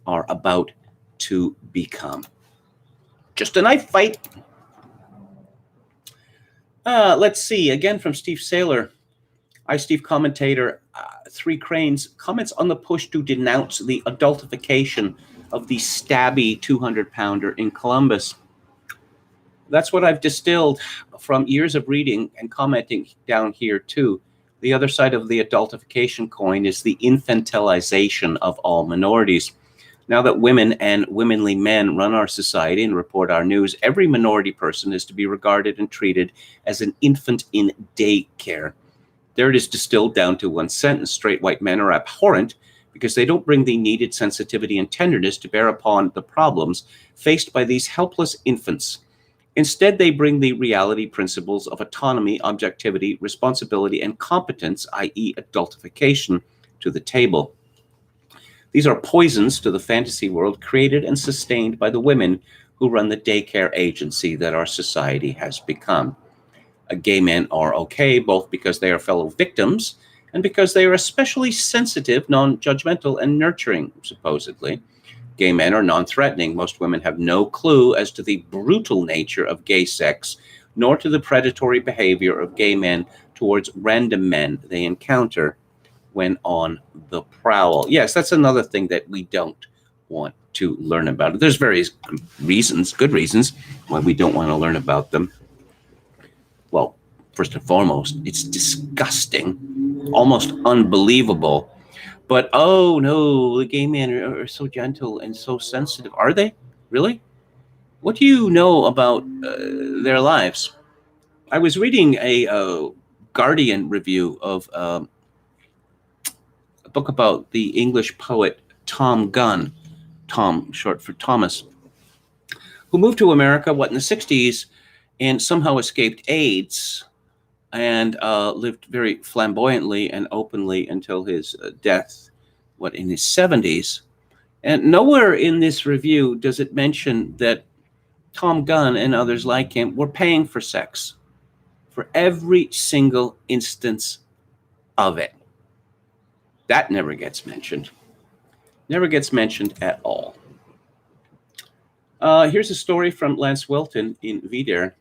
are about to become. Just a knife fight. Let's see, again from Steve Saylor. Steve commentator, Three Cranes, comments on the push to denounce the adultification of the stabby 200-pounder in Columbus. That's what I've distilled from years of reading and commenting down here too. The other side of the adultification coin is the infantilization of all minorities. Now that women and womanly men run our society and report our news, every minority person is to be regarded and treated as an infant in daycare. There it is distilled down to one sentence. Straight white men are abhorrent because they don't bring the needed sensitivity and tenderness to bear upon the problems faced by these helpless infants. Instead, they bring the reality principles of autonomy, objectivity, responsibility, and competence, i.e. adultification, to the table. These are poisons to the fantasy world created and sustained by the women who run the daycare agency that our society has become. Gay men are okay, both because they are fellow victims and because they are especially sensitive, non-judgmental, and nurturing, supposedly. Gay men are non-threatening. Most women have no clue as to the brutal nature of gay sex, nor to the predatory behavior of gay men towards random men they encounter when on the prowl. Yes, that's another thing that we don't want to learn about. There's various reasons, good reasons, why we don't want to learn about them. Well, first and foremost, it's disgusting, almost unbelievable. But, oh no, the gay men are so gentle and so sensitive. Are they? Really? What do you know about their lives? I was reading a Guardian review of a book about the English poet Tom Gunn, Tom short for Thomas, who moved to America, in the 60s, and somehow escaped AIDS and lived very flamboyantly and openly until his death, in his 70s. And nowhere in this review does it mention that Tom Gunn and others like him were paying for sex for every single instance of it. That never gets mentioned. Never gets mentioned at all. Here's a story from Lance Wilton in VDare.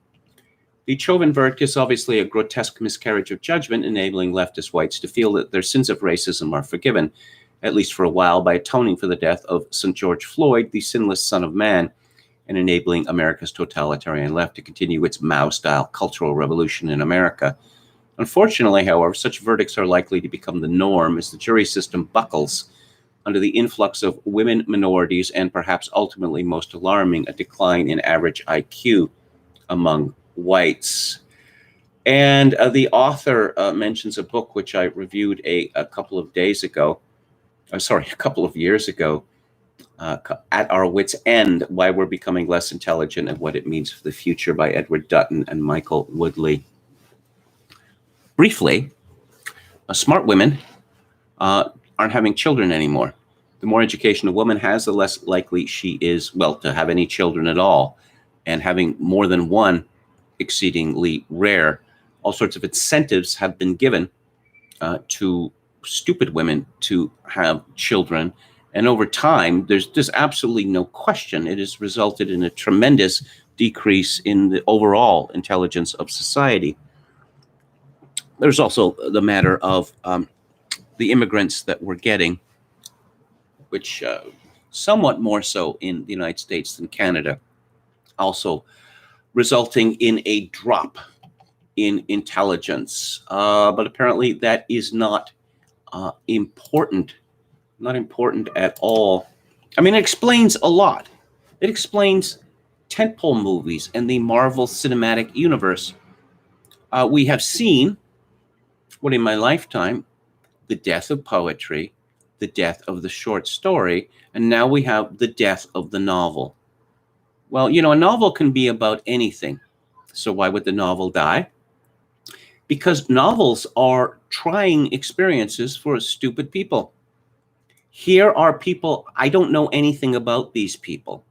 The Chauvin verdict is obviously a grotesque miscarriage of judgment, enabling leftist whites to feel that their sins of racism are forgiven, at least for a while, by atoning for the death of St. George Floyd, the sinless son of man, and enabling America's totalitarian left to continue its Mao-style cultural revolution in America. Unfortunately, however, such verdicts are likely to become the norm as the jury system buckles under the influx of women, minorities, and perhaps ultimately most alarming, a decline in average IQ among whites. And the author mentions a book which I reviewed a couple of years ago, At Our Wits' End, Why We're Becoming Less Intelligent and What It Means for the Future, by Edward Dutton and Michael Woodley. Briefly, smart women aren't having children anymore. The more education a woman has, the less likely she is, to have any children at all. And having more than one, exceedingly rare. All sorts of incentives have been given to stupid women to have children. And over time, there's absolutely no question it has resulted in a tremendous decrease in the overall intelligence of society. There's also the matter of the immigrants that we're getting, which somewhat more so in the United States than Canada, also resulting in a drop in intelligence. But apparently that is not important, not important at all. I mean, it explains a lot. It explains tentpole movies and the Marvel Cinematic Universe. We have seen, in my lifetime, the death of poetry, the death of the short story, and now we have the death of the novel. Well, a novel can be about anything. So why would the novel die? Because novels are trying experiences for stupid people. Here are people, I don't know anything about these people.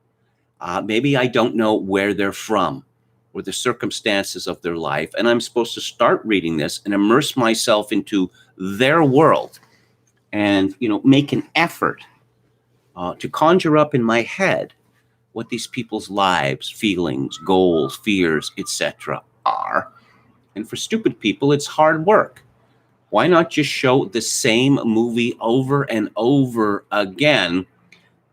Maybe I don't know where they're from. or the circumstances of their life, and I'm supposed to start reading this and immerse myself into their world and, make an effort to conjure up in my head what these people's lives, feelings, goals, fears, etc. are. And for stupid people, it's hard work. Why not just show the same movie over and over again?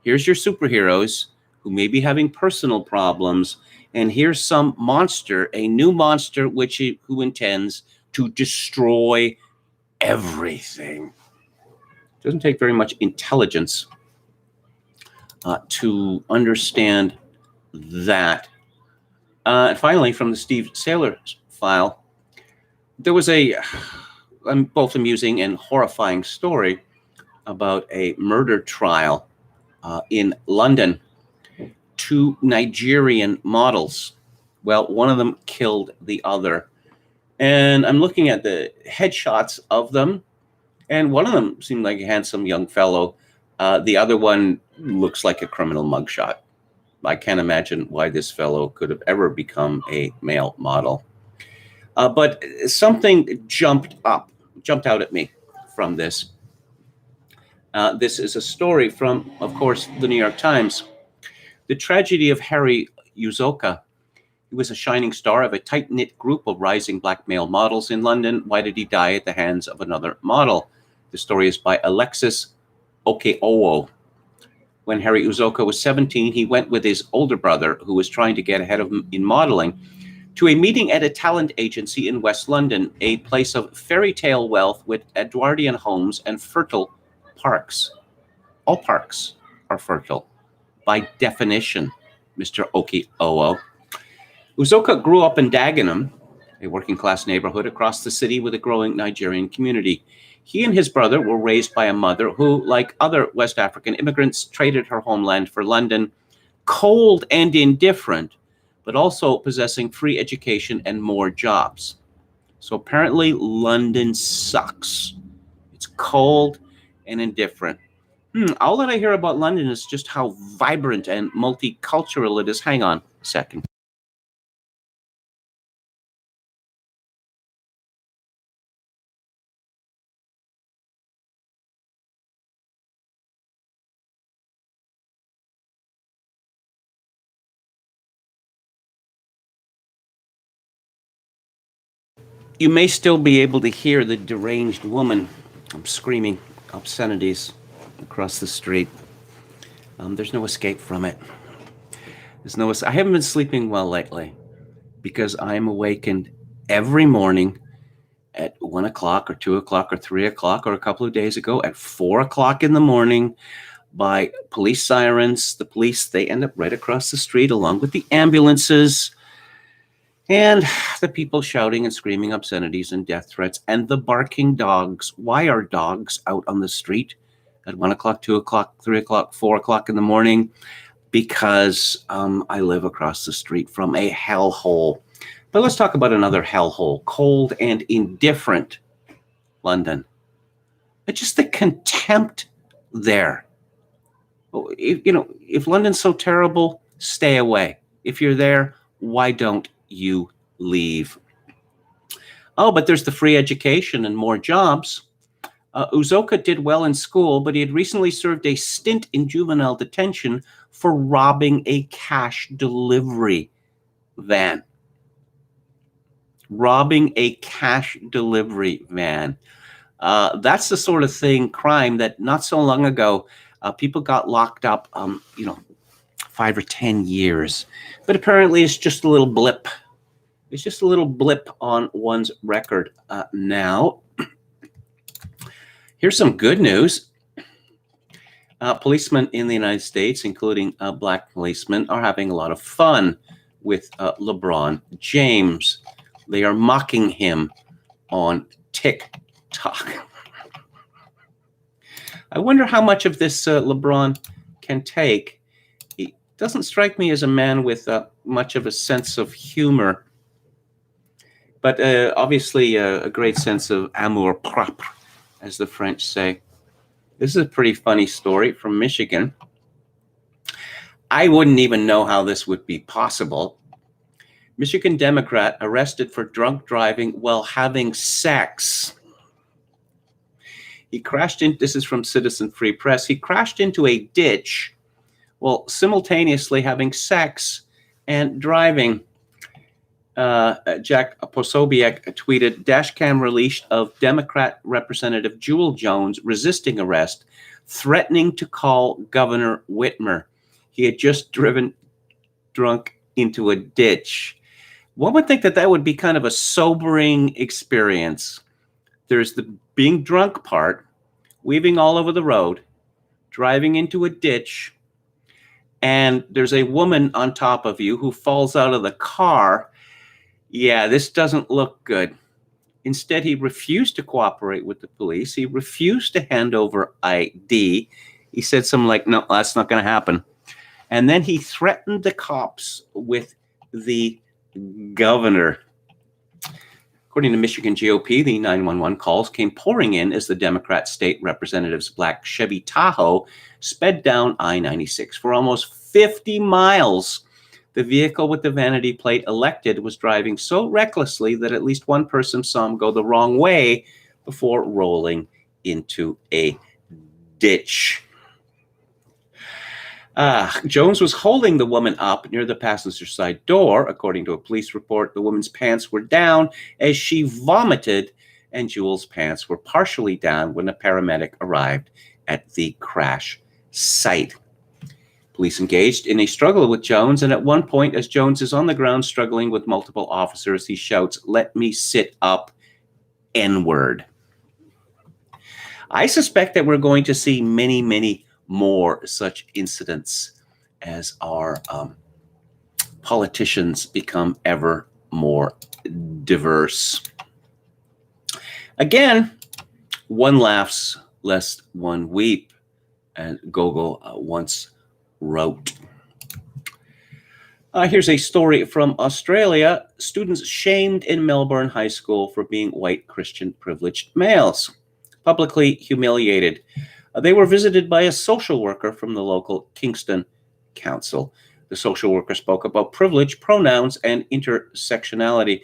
Here's your superheroes who may be having personal problems, and here's some monster, a new monster who intends to destroy everything. It doesn't take very much intelligence to understand that. And finally, from the Steve Saylor file, there was a both amusing and horrifying story about a murder trial in London. 2 Nigerian models. Well, one of them killed the other. And I'm looking at the headshots of them, and one of them seemed like a handsome young fellow. The other one looks like a criminal mugshot. I can't imagine why this fellow could have ever become a male model. But something jumped out at me from this. This is a story from, of course, the New York Times. The tragedy of Harry Uzoka. He was a shining star of a tight-knit group of rising black male models in London. Why did he die at the hands of another model? The story is by Alexis Okeowo. When Harry Uzoka was 17, he went with his older brother, who was trying to get ahead of him in modeling, to a meeting at a talent agency in West London, a place of fairy tale wealth with Edwardian homes and fertile parks. All parks are fertile, by definition, Mr. Okeowo. Uzoka grew up in Dagenham, a working-class neighborhood across the city with a growing Nigerian community. He and his brother were raised by a mother who, like other West African immigrants, traded her homeland for London, cold and indifferent, but also possessing free education and more jobs. So apparently London sucks. It's cold and indifferent. All that I hear about London is just how vibrant and multicultural it is. Hang on a second. You may still be able to hear the deranged woman screaming obscenities across the street. There's no escape from it. I haven't been sleeping well lately because I'm awakened every morning at 1 o'clock or 2 o'clock or 3 o'clock, or a couple of days ago at 4 o'clock in the morning by police sirens. The police, they end up right across the street along with the ambulances. And the people shouting and screaming obscenities and death threats, and the barking dogs. Why are dogs out on the street at 1 o'clock, 2 o'clock, 3 o'clock, 4 o'clock in the morning? Because I live across the street from a hellhole. But let's talk about another hellhole, cold and indifferent London. But just the contempt there. If London's so terrible, stay away. If you're there, why don't you leave? Oh, but there's the free education and more jobs. Uzoka did well in school, but he had recently served a stint in juvenile detention for robbing a cash delivery van. Robbing a cash delivery van. That's the sort of crime that not so long ago, people got locked up, 5 or 10 years. But apparently it's just a little blip. It's just a little blip on one's record now. Here's some good news. Policemen in the United States, including black policemen, are having a lot of fun with LeBron James. They are mocking him on TikTok. I wonder how much of this LeBron can take. He doesn't strike me as a man with much of a sense of humor, but obviously a great sense of amour propre, as the French say. This is a pretty funny story from Michigan. I wouldn't even know how this would be possible, Michigan Democrat arrested for drunk driving while having sex. He crashed in, this is from Citizen Free Press, he crashed into a ditch while simultaneously having sex and driving. Jack Posobiec tweeted, dashcam release of Democrat Representative Jewel Jones resisting arrest, threatening to call Governor Whitmer. He had just driven drunk into a ditch. One would think that that would be kind of a sobering experience. There's the being drunk part, weaving all over the road, driving into a ditch, and there's a woman on top of you who falls out of the car. Yeah, this doesn't look good. Instead, he refused to cooperate with the police. He refused to hand over ID. He said something like, no, that's not going to happen. And then he threatened the cops with the governor. According to Michigan GOP, the 911 calls came pouring in as the Democrat state representative's black Chevy Tahoe sped down I-96 for almost 50 miles. The vehicle with the vanity plate elected was driving so recklessly that at least one person saw him go the wrong way before rolling into a ditch. Jones was holding the woman up near the passenger side door. According to a police report, the woman's pants were down as she vomited, and Jewel's pants were partially down when a paramedic arrived at the crash site. Police engaged in a struggle with Jones, and at one point, as Jones is on the ground struggling with multiple officers, he shouts, "Let me sit up, N-word." I suspect that we're going to see many, many more such incidents as our politicians become ever more diverse. Again, one laughs lest one weep, and Gogol once wrote. Here's a story from Australia. Students shamed in Melbourne High School for being white Christian privileged males, publicly humiliated. They were visited by a social worker from the local Kingston Council. The social worker spoke about privilege, pronouns, and intersectionality.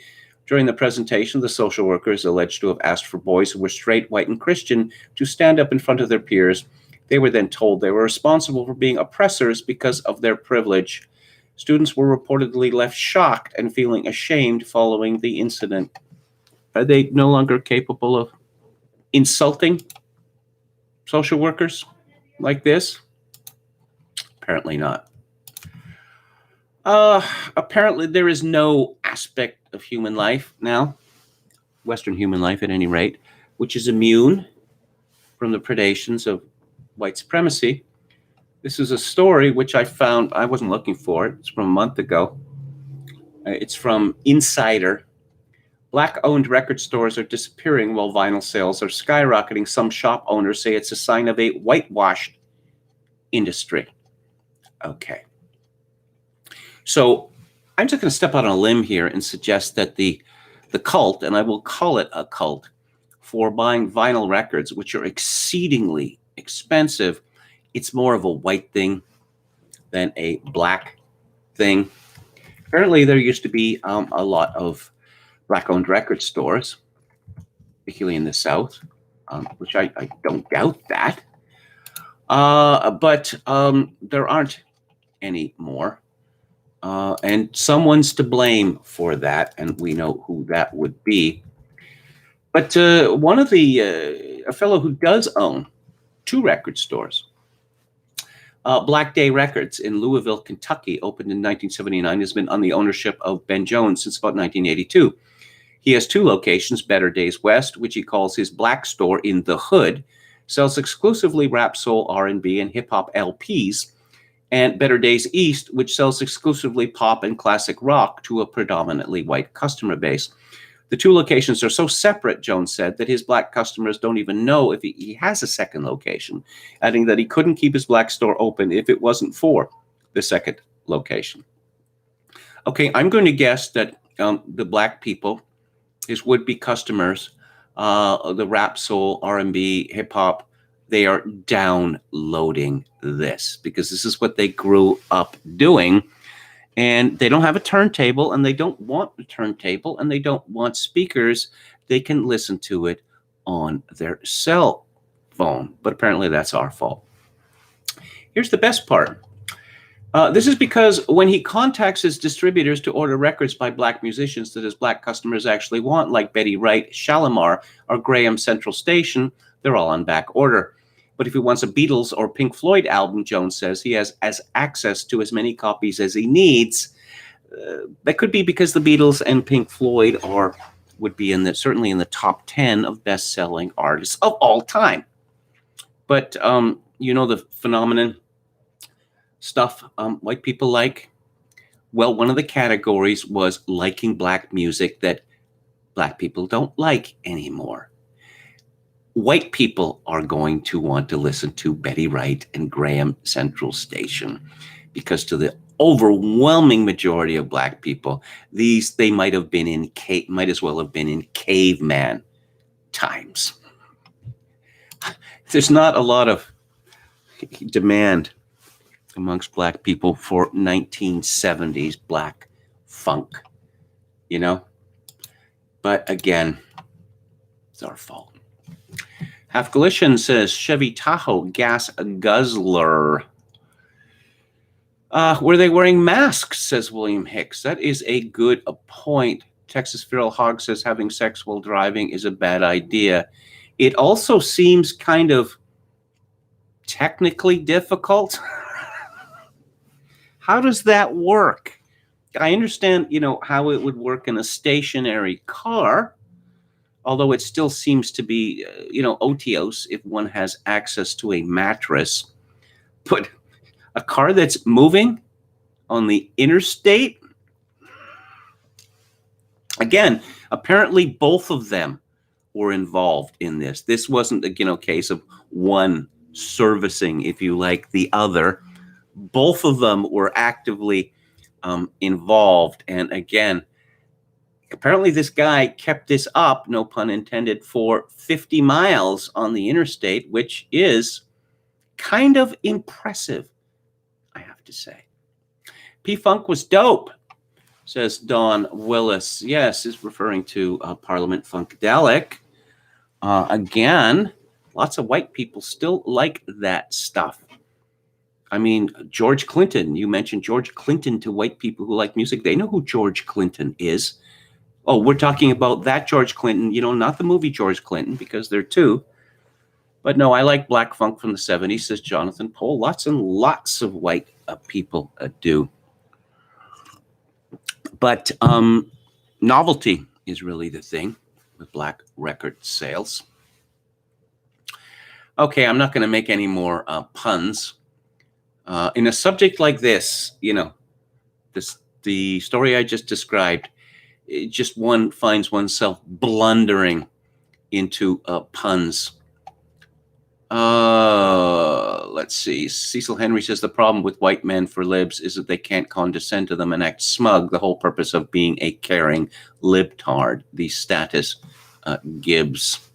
During the presentation, the social worker is alleged to have asked for boys who were straight, white, and Christian to stand up in front of their peers. They were then told they were responsible for being oppressors because of their privilege. Students were reportedly left shocked and feeling ashamed following the incident. Are they no longer capable of insulting social workers like this? Apparently not. Apparently there is no aspect of human life now, Western human life at any rate, which is immune from the predations of white supremacy. This is a story which I found, I wasn't looking for it. It's from a month ago. It's from Insider. Black-owned record stores are disappearing while vinyl sales are skyrocketing. Some shop owners say it's a sign of a whitewashed industry. Okay. So I'm just going to step out on a limb here and suggest that the cult, and I will call it a cult, for buying vinyl records, which are exceedingly expensive, it's more of a white thing than a black thing. Apparently, there used to be a lot of black-owned record stores, particularly in the South, which I don't doubt that. But there aren't any more. And someone's to blame for that, and we know who that would be. But one of a fellow who does own 2 record stores, Black Day Records in Louisville, Kentucky, opened in 1979, has been on the ownership of Ben Jones since about 1982. He has 2 locations, Better Days West, which he calls his black store in the hood, sells exclusively rap, soul, R&B, and hip-hop LPs, and Better Days East, which sells exclusively pop and classic rock to a predominantly white customer base. The 2 locations are so separate, Jones said, that his black customers don't even know if he has a second location, adding that he couldn't keep his black store open if it wasn't for the second location. Okay, I'm going to guess that the black people, his would-be customers, the rap, soul, R&B, hip-hop, they are downloading this because this is what they grew up doing. And they don't have a turntable, and they don't want a turntable, and they don't want speakers. They can listen to it on their cell phone. But apparently that's our fault. Here's the best part. This is because when he contacts his distributors to order records by black musicians that his black customers actually want, like Betty Wright, Shalimar, or Graham Central Station, they're all on back order. But if he wants a Beatles or Pink Floyd album, Jones says he has access to as many copies as he needs. That could be because the Beatles and Pink Floyd would be certainly in the top 10 of best-selling artists of all time. But the phenomenon stuff white people like. Well, one of the categories was liking black music that black people don't like anymore. White people are going to want to listen to Betty Wright and Graham Central Station because to the overwhelming majority of black people, they might as well have been in caveman times. There's not a lot of demand amongst black people for 1970s black funk, But again, it's our fault. Half Galician says Chevy Tahoe gas guzzler. Were they wearing masks, says William Hicks. That is a good point. Texas Feral Hog says having sex while driving is a bad idea. It also seems kind of technically difficult. How does that work? I understand, how it would work in a stationary car, although it still seems to be, otiose if one has access to a mattress. But a car that's moving on the interstate? Again, apparently both of them were involved in this. This wasn't a case of one servicing, if you like, the other. Both of them were actively involved. And again, apparently this guy kept this up, no pun intended, for 50 miles on the interstate, which is kind of impressive, I have to say. P-Funk was dope, says Don Willis. Yes, is referring to Parliament Funkadelic. Again, lots of white people still like that stuff. I mean, George Clinton, you mentioned George Clinton to white people who like music. They know who George Clinton is. Oh, we're talking about that George Clinton, not the movie George Clinton, because there are two. But no, I like black funk from the 70s, says Jonathan Pohl. Lots and lots of white people do. But novelty is really the thing with black record sales. Okay, I'm not going to make any more puns. In a subject like this, the story I just described, one finds oneself blundering into puns. Let's see. Cecil Henry says the problem with white men for libs is that they can't condescend to them and act smug. The whole purpose of being a caring libtard. The status Gibbs.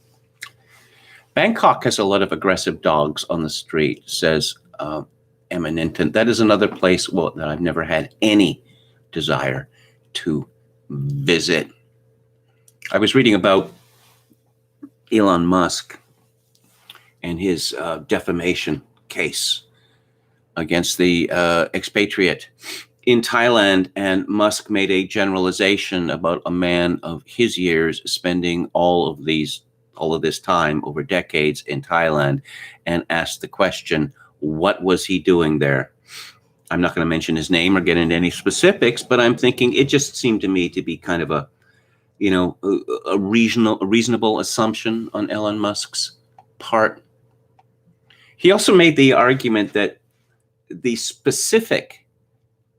Bangkok has a lot of aggressive dogs on the street, says Eminentant. That is another place that I've never had any desire to visit. I was reading about Elon Musk and his defamation case against the expatriate in Thailand, and Musk made a generalization about a man of his years spending all of this time over decades in Thailand, and asked the question, what was he doing there? I'm not going to mention his name or get into any specifics, but I'm thinking it just seemed to me to be kind of a reasonable assumption on Elon Musk's part. He also made the argument that the specific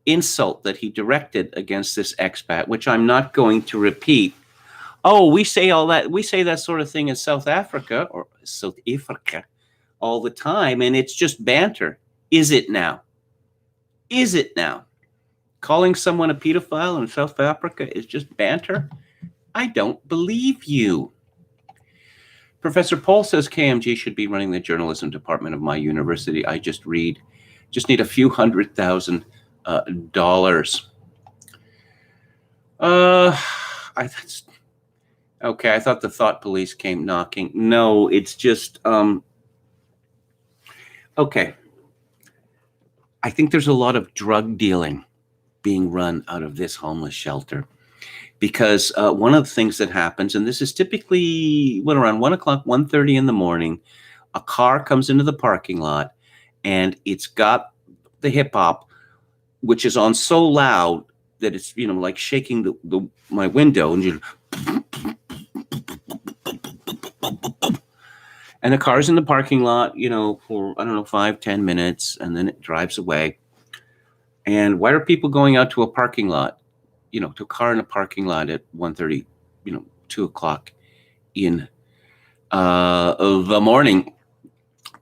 insult that he directed against this expat, which I'm not going to repeat. Oh, we say that sort of thing in South Africa all the time, and it's just banter. Is it now? Is it now? Calling someone a pedophile in South Africa is just banter? I don't believe you. Professor Paul says KMG should be running the journalism department of my university. I just need a few $100,000. Uh, that's okay. I thought the thought police came knocking. No, it's just okay. I think there's a lot of drug dealing being run out of this homeless shelter because one of the things that happens, and this is typically when around 1 o'clock, 1:30 in the morning, a car comes into the parking lot and it's got the hip hop, which is on so loud that it's, like shaking my window, and the car's in the parking lot, for, I don't know, 5-10 minutes, and then it drives away. And why are people going out to a parking lot, to a car in a parking lot at 1:30, 2 o'clock in the morning?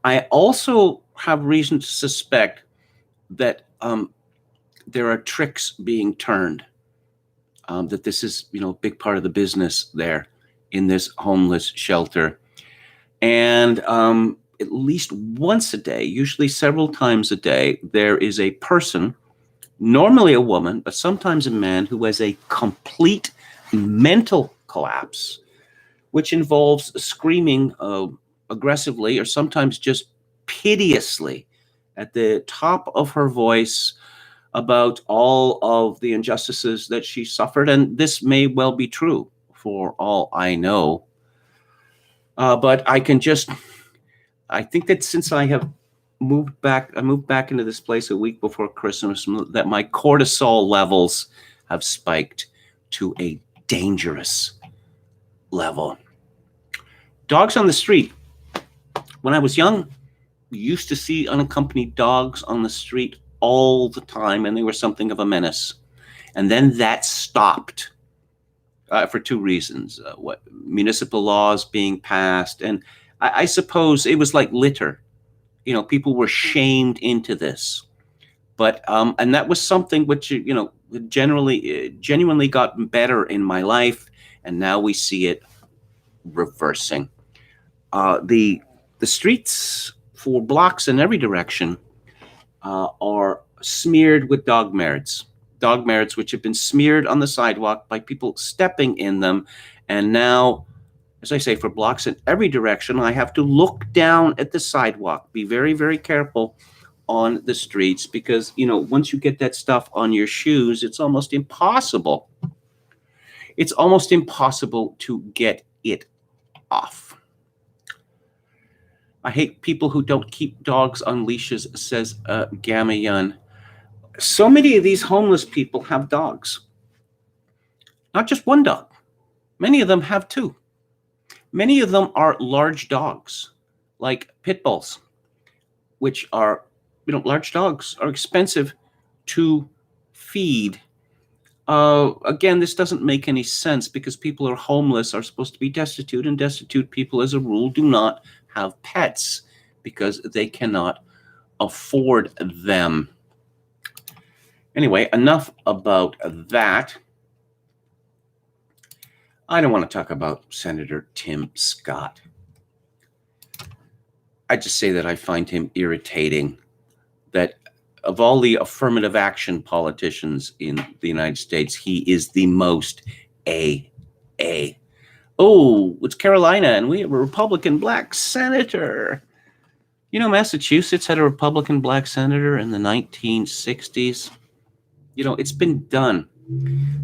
I also have reason to suspect that there are tricks being turned, that this is, a big part of the business there in this homeless shelter. And at least once a day, usually several times a day, there is a person, normally a woman, but sometimes a man, who has a complete mental collapse, which involves screaming aggressively or sometimes just piteously at the top of her voice about all of the injustices that she suffered. And this may well be true for all I know. But I think that since I moved back into this place a week before Christmas, that my cortisol levels have spiked to a dangerous level. Dogs on the street. When I was young, we used to see unaccompanied dogs on the street all the time, and they were something of a menace. And then that stopped for two reasons. Municipal laws being passed, and I suppose it was like litter. People were shamed into this. But and that was something which genuinely got better in my life, and now we see it reversing. The streets for blocks in every direction are smeared with dog merits which have been smeared on the sidewalk by people stepping in them. And now, as I say, for blocks in every direction, I have to look down at the sidewalk, be very, very careful on the streets, because, once you get that stuff on your shoes, it's almost impossible. It's almost impossible to get it off. I hate people who don't keep dogs on leashes, says Gamma Yun. So many of these homeless people have dogs. Not just one dog. Many of them have two. Many of them are large dogs, like pit bulls, which are, large dogs are expensive to feed. Again, this doesn't make any sense, because people are homeless are supposed to be destitute, and destitute people, as a rule, do not have pets because they cannot afford them. Anyway, enough about that. I don't want to talk about Senator Tim Scott. I just say that I find him irritating, that of all the affirmative action politicians in the United States, he is the most AA. Oh, it's Carolina, and we have a Republican black senator. Massachusetts had a Republican black senator in the 1960s. It's been done.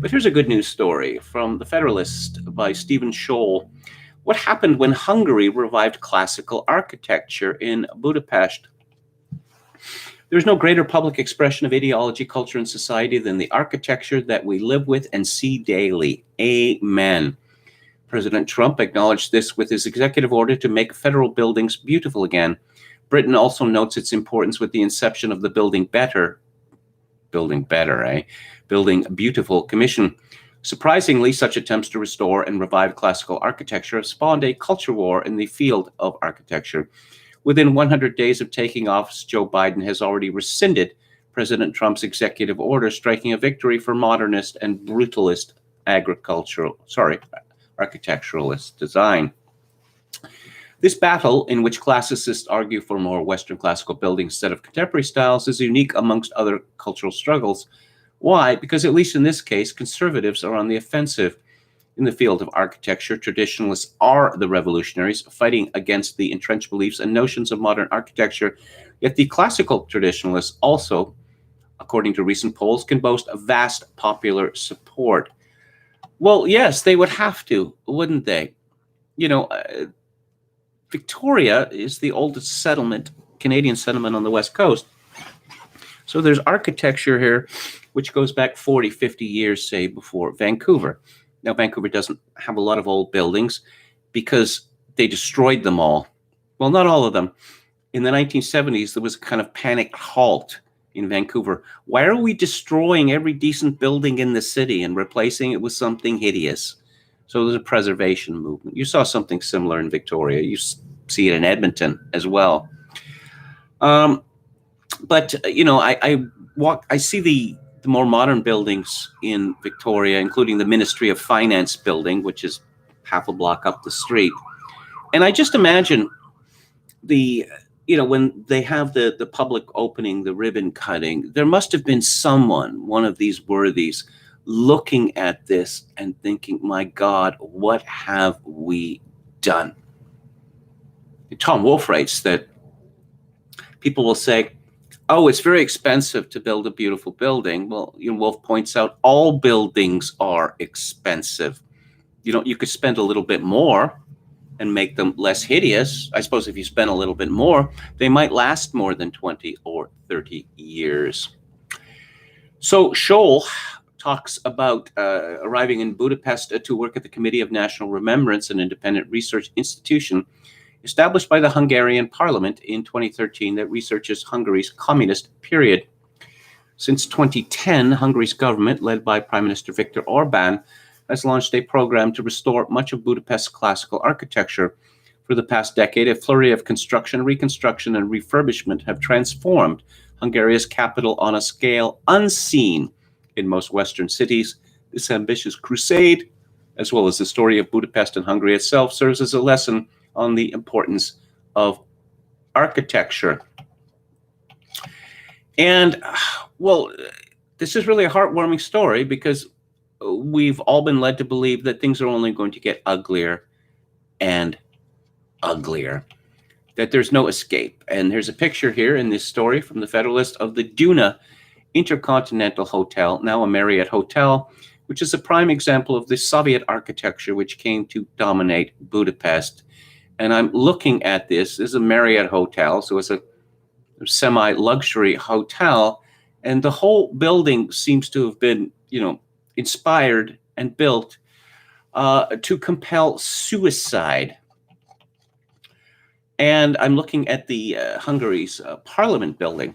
But here's a good news story from The Federalist by Stephen Scholl. What happened when Hungary revived classical architecture in Budapest? There's no greater public expression of ideology, culture, and society than the architecture that we live with and see daily. Amen. President Trump acknowledged this with his executive order to make federal buildings beautiful again. Britain also notes its importance with the inception of the Building Beautiful Commission. Surprisingly, such attempts to restore and revive classical architecture have spawned a culture war in the field of architecture. Within 100 days of taking office, Joe Biden has already rescinded President Trump's executive order, striking a victory for modernist and brutalist architecturalist design. This battle, in which classicists argue for more Western classical buildings instead of contemporary styles, is unique amongst other cultural struggles Why? Because at least in this case, conservatives are on the offensive. In the field of architecture, traditionalists are the revolutionaries fighting against the entrenched beliefs and notions of modern architecture. Yet the classical traditionalists also, according to recent polls, can boast a vast popular support. Well, yes, they would have to, wouldn't they? You know, Victoria is the oldest settlement, Canadian settlement on the West Coast. So there's architecture here which goes back 40, 50 years, say, before Vancouver. Now, Vancouver doesn't have a lot of old buildings because they destroyed them all. Well, not all of them. In the 1970s, there was a kind of panic halt in Vancouver. Why are we destroying every decent building in the city and replacing it with something hideous? So there's a preservation movement. You saw something similar in Victoria. You see it in Edmonton as well. But I see the more modern buildings in Victoria, including the Ministry of Finance building, which is half a block up the street. And I just imagine when they have the public opening, the ribbon cutting, there must have been someone, one of these worthies, looking at this and thinking, my God, what have we done? Tom Wolfe writes that people will say, oh, it's very expensive to build a beautiful building. Well, Wolfe points out all buildings are expensive. You could spend a little bit more and make them less hideous. I suppose if you spend a little bit more, they might last more than 20 or 30 years. So Scholl talks about arriving in Budapest to work at the Committee of National Remembrance, an independent research institution established by the Hungarian Parliament in 2013 that researches Hungary's communist period. Since 2010, Hungary's government, led by Prime Minister Viktor Orbán, has launched a program to restore much of Budapest's classical architecture. For the past decade, a flurry of construction, reconstruction, and refurbishment have transformed Hungary's capital on a scale unseen in most Western cities. This ambitious crusade, as well as the story of Budapest and Hungary itself, serves as a lesson on the importance of architecture. And, well, this is really a heartwarming story because we've all been led to believe that things are only going to get uglier and uglier, that there's no escape. And there's a picture here in this story from the Federalist of the Duna Intercontinental Hotel, now a Marriott Hotel, which is a prime example of the Soviet architecture which came to dominate Budapest. And I'm looking at this. This is a Marriott hotel, so it's a semi-luxury hotel, and the whole building seems to have been, inspired and built to compel suicide. And I'm looking at the Hungary's Parliament building,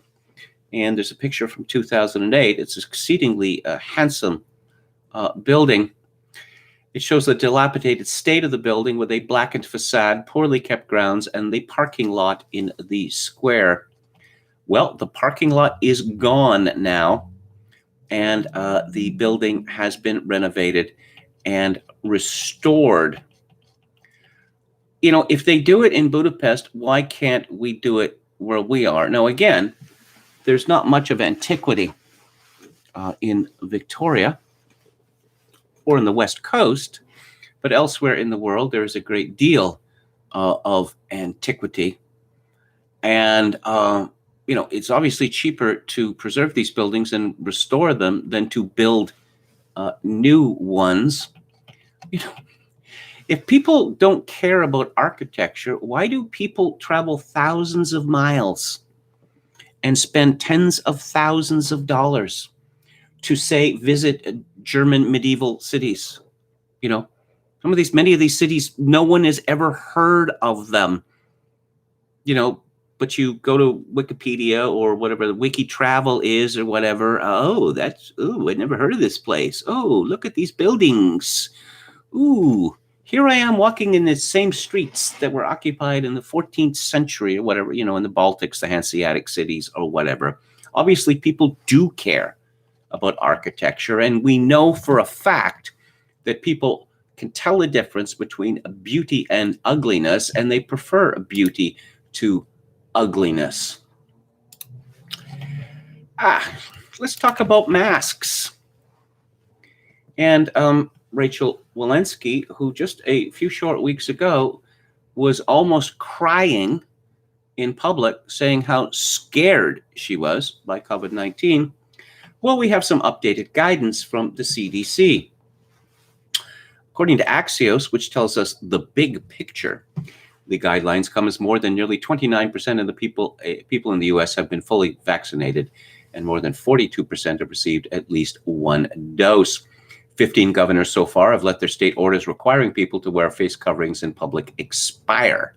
and there's a picture from 2008. It's an exceedingly handsome building. It shows the dilapidated state of the building with a blackened facade, poorly kept grounds, and the parking lot in the square. Well, the parking lot is gone now, and the building has been renovated and restored. If they do it in Budapest, why can't we do it where we are? Now, again, there's not much of antiquity in Victoria or in the West Coast, but elsewhere in the world, there is a great deal of antiquity. And, it's obviously cheaper to preserve these buildings and restore them than to build new ones. If people don't care about architecture, why do people travel thousands of miles and spend tens of thousands of dollars to, say, visit German medieval cities? Many of these cities, no one has ever heard of them. But you go to Wikipedia or whatever the Wiki Travel is or whatever. I never heard of this place. Oh, look at these buildings. Ooh, here I am walking in the same streets that were occupied in the 14th century or whatever, in the Baltics, the Hanseatic cities or whatever. Obviously, people do care about architecture, and we know for a fact that people can tell the difference between beauty and ugliness, and they prefer beauty to ugliness. let's talk about masks. And Rachel Walensky, who just a few short weeks ago was almost crying in public, saying how scared she was by COVID-19. Well, we have some updated guidance from the CDC. According to Axios, which tells us the big picture, the guidelines come as more than nearly 29% of the people in the U.S. have been fully vaccinated, and more than 42% have received at least one dose. 15 governors so far have let their state orders requiring people to wear face coverings in public expire.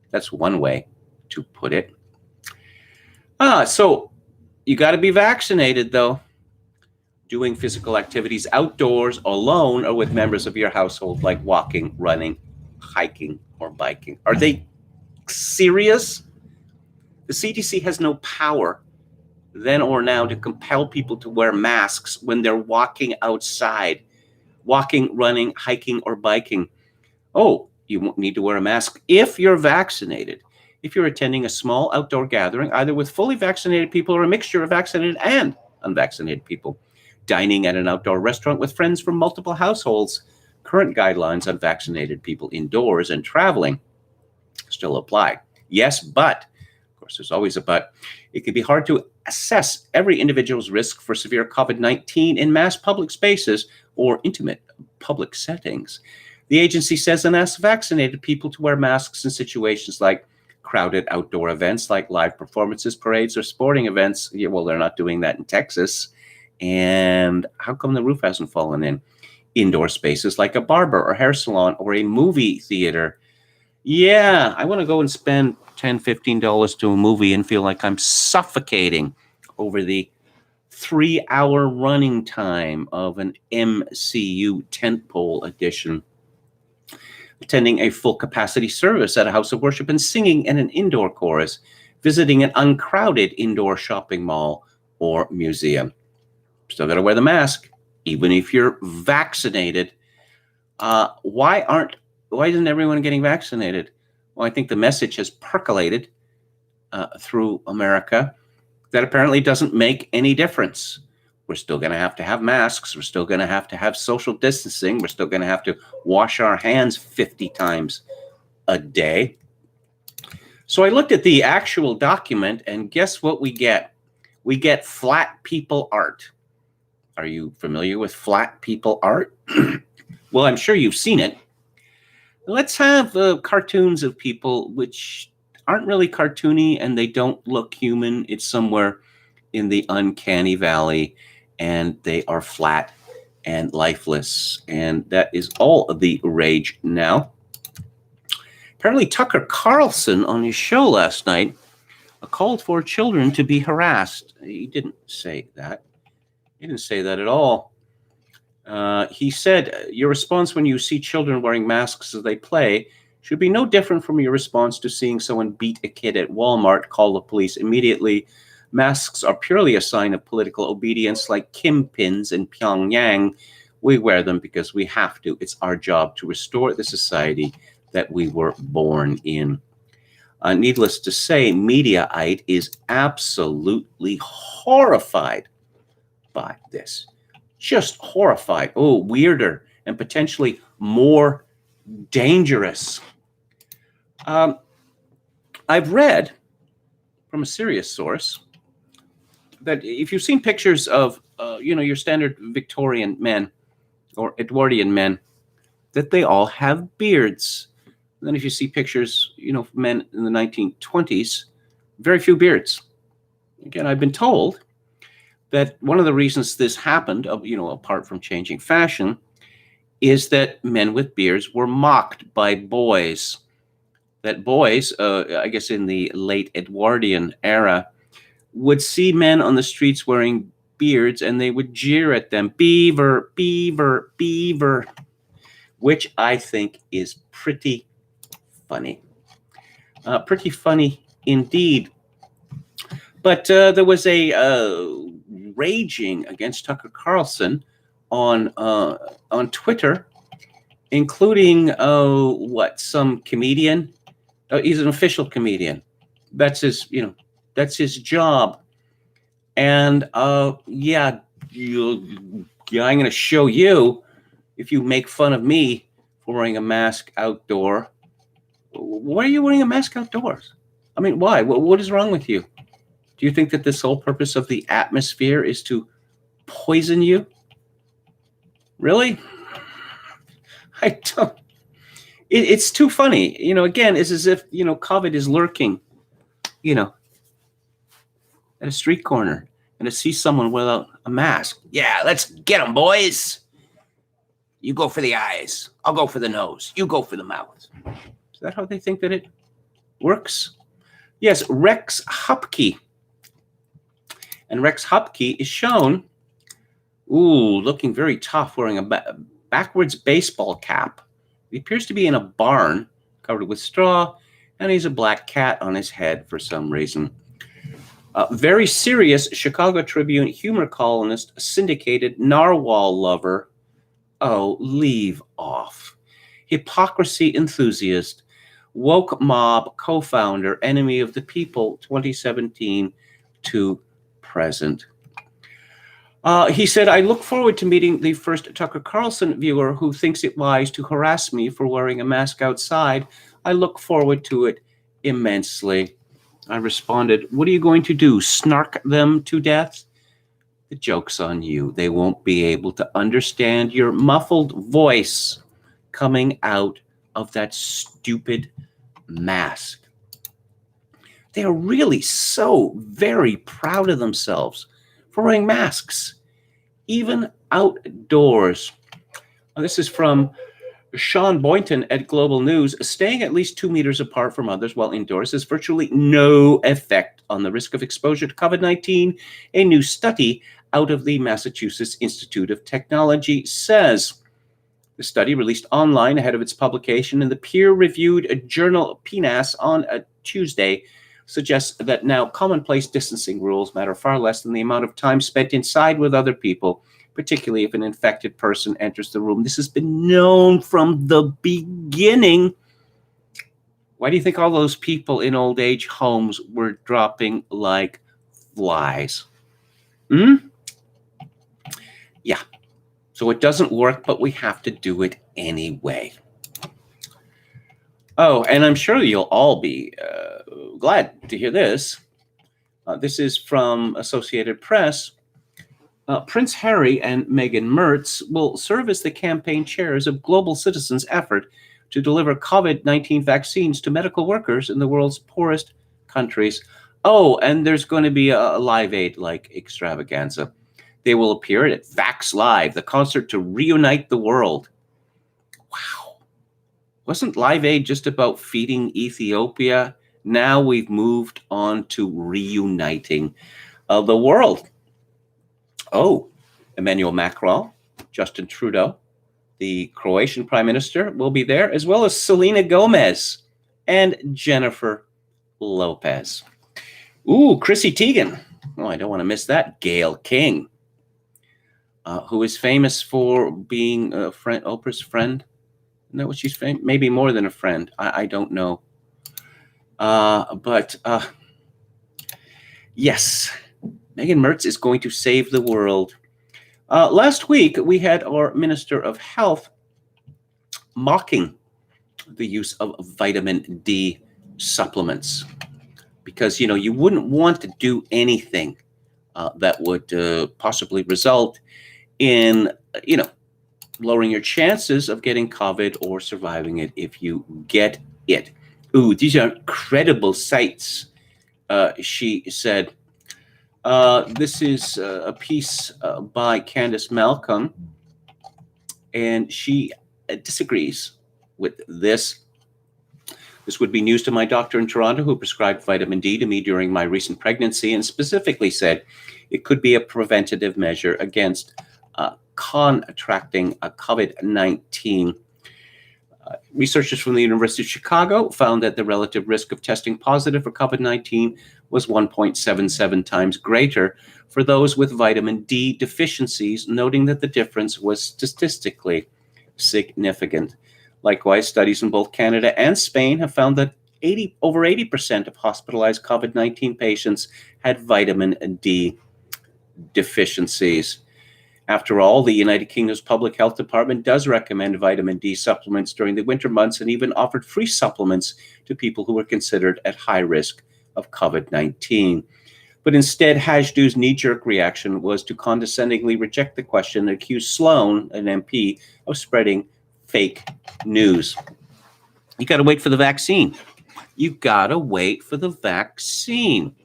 That's one way to put it. So you got to be vaccinated, though. Doing physical activities outdoors alone or with members of your household, like walking, running, hiking, or biking. Are they serious? The CDC has no power then or now to compel people to wear masks when they're walking outside, walking, running, hiking, or biking. Oh, you won't need to wear a mask if you're vaccinated. If you're attending a small outdoor gathering, either with fully vaccinated people or a mixture of vaccinated and unvaccinated people. Dining at an outdoor restaurant with friends from multiple households. Current guidelines on vaccinated people indoors and traveling still apply. Yes, but, of course, there's always a but, it can be hard to assess every individual's risk for severe COVID-19 in mass public spaces or intimate public settings. The agency says and asks vaccinated people to wear masks in situations like crowded outdoor events like live performances, parades, or sporting events. Yeah, well, they're not doing that in Texas. And how come the roof hasn't fallen in? Indoor spaces like a barber or hair salon or a movie theater. Yeah, I want to go and spend $10, $15 to a movie and feel like I'm suffocating over the 3-hour running time of an MCU tentpole edition. Attending a full capacity service at a house of worship and singing in an indoor chorus. Visiting an uncrowded indoor shopping mall or museum. Still got to wear the mask, even if you're vaccinated. Why isn't everyone getting vaccinated? Well, I think the message has percolated through America that apparently doesn't make any difference. We're still going to have masks. We're still going to have social distancing. We're still going to have to wash our hands 50 times a day. So I looked at the actual document, and guess what we get? We get flat people art. Are you familiar with flat people art? Well, I'm sure you've seen it. Let's have cartoons of people which aren't really cartoony and they don't look human. It's somewhere in the uncanny valley and they are flat and lifeless. And that is all of the rage now. Apparently Tucker Carlson on his show last night called for children to be harassed. He didn't say that. He didn't say that at all. He said, your response when you see children wearing masks as they play should be no different from your response to seeing someone beat a kid at Walmart. Call the police immediately. Masks are purely a sign of political obedience, like Kim pins in Pyongyang. We wear them because we have to. It's our job to restore the society that we were born in. Needless to say, Mediaite is absolutely horrified by this. Just horrified. Oh, weirder and potentially more dangerous. I've read from a serious source that if you've seen pictures of, your standard Victorian men or Edwardian men, that they all have beards. And then if you see pictures, men in the 1920s, very few beards. Again, I've been told that one of the reasons this happened, apart from changing fashion, is that men with beards were mocked by boys. That boys, I guess in the late Edwardian era, would see men on the streets wearing beards and they would jeer at them, beaver, beaver, beaver, which I think is pretty funny. Pretty funny indeed. But there was a raging against Tucker Carlson on Twitter, including some comedian. He's an official comedian. That's his job. And yeah, I'm going to show you if you make fun of me for wearing a mask outdoor. Why are you wearing a mask outdoors? I mean, why? What is wrong with you? Do you think that the sole purpose of the atmosphere is to poison you? Really? I don't. It's too funny. Again, it's as if, COVID is lurking, at a street corner, and to see someone without a mask. Yeah, let's get them, boys. You go for the eyes. I'll go for the nose. You go for the mouth. Is that how they think that it works? Yes, Rex Hupke. And Rex Hupke is shown, looking very tough, wearing a backwards baseball cap. He appears to be in a barn covered with straw, and he's a black cat on his head for some reason. Very serious Chicago Tribune humor columnist, syndicated narwhal lover. Oh, leave off. Hypocrisy enthusiast, woke mob co-founder, enemy of the people, 2017 to present. He said, I look forward to meeting the first Tucker Carlson viewer who thinks it wise to harass me for wearing a mask outside. I look forward to it immensely. I responded, what are you going to do, snark them to death? The joke's on you. They won't be able to understand your muffled voice coming out of that stupid mask. They are really so very proud of themselves for wearing masks, even outdoors. This is from Sean Boynton at Global News. Staying at least 2 meters apart from others while indoors has virtually no effect on the risk of exposure to COVID-19, a new study out of the Massachusetts Institute of Technology says. The study, released online ahead of its publication in the peer-reviewed journal PNAS on a Tuesday, suggests that now commonplace distancing rules matter far less than the amount of time spent inside with other people, particularly if an infected person enters the room. This has been known from the beginning. Why do you think all those people in old age homes were dropping like flies? Yeah. So it doesn't work, but we have to do it anyway. Oh, and I'm sure you'll all be glad to hear this. This is from Associated Press. Prince Harry and Meghan Mertz will serve as the campaign chairs of Global Citizens' effort to deliver COVID-19 vaccines to medical workers in the world's poorest countries. Oh, and there's going to be a Live Aid-like extravaganza. They will appear at Vax Live, the concert to reunite the world. Wow. Wasn't Live Aid just about feeding Ethiopia? Now we've moved on to reuniting the world. Oh, Emmanuel Macron, Justin Trudeau, the Croatian Prime Minister will be there, as well as Selena Gomez and Jennifer Lopez. Ooh, Chrissy Teigen. Oh, I don't want to miss that. Gayle King, who is famous for being a friend, Oprah's friend. Isn't that what she's famous? Maybe more than a friend. I don't know. But yes, Meghan Mertz is going to save the world. Last week, we had our Minister of Health mocking the use of vitamin D supplements because, you wouldn't want to do anything that would possibly result in, lowering your chances of getting COVID or surviving it if you get it. Ooh, these are incredible sights, she said. This is a piece by Candace Malcolm, and she disagrees with this. This would be news to my doctor in Toronto who prescribed vitamin D to me during my recent pregnancy and specifically said it could be a preventative measure against contracting COVID-19. Researchers from the University of Chicago found that the relative risk of testing positive for COVID-19 was 1.77 times greater for those with vitamin D deficiencies, noting that the difference was statistically significant. Likewise, studies in both Canada and Spain have found that over 80% of hospitalized COVID-19 patients had vitamin D deficiencies. After all, the United Kingdom's Public Health Department does recommend vitamin D supplements during the winter months and even offered free supplements to people who were considered at high risk of COVID-19. But instead, Hajdu's knee-jerk reaction was to condescendingly reject the question and accuse Sloan, an MP, of spreading fake news. You got to wait for the vaccine. You got to wait for the vaccine.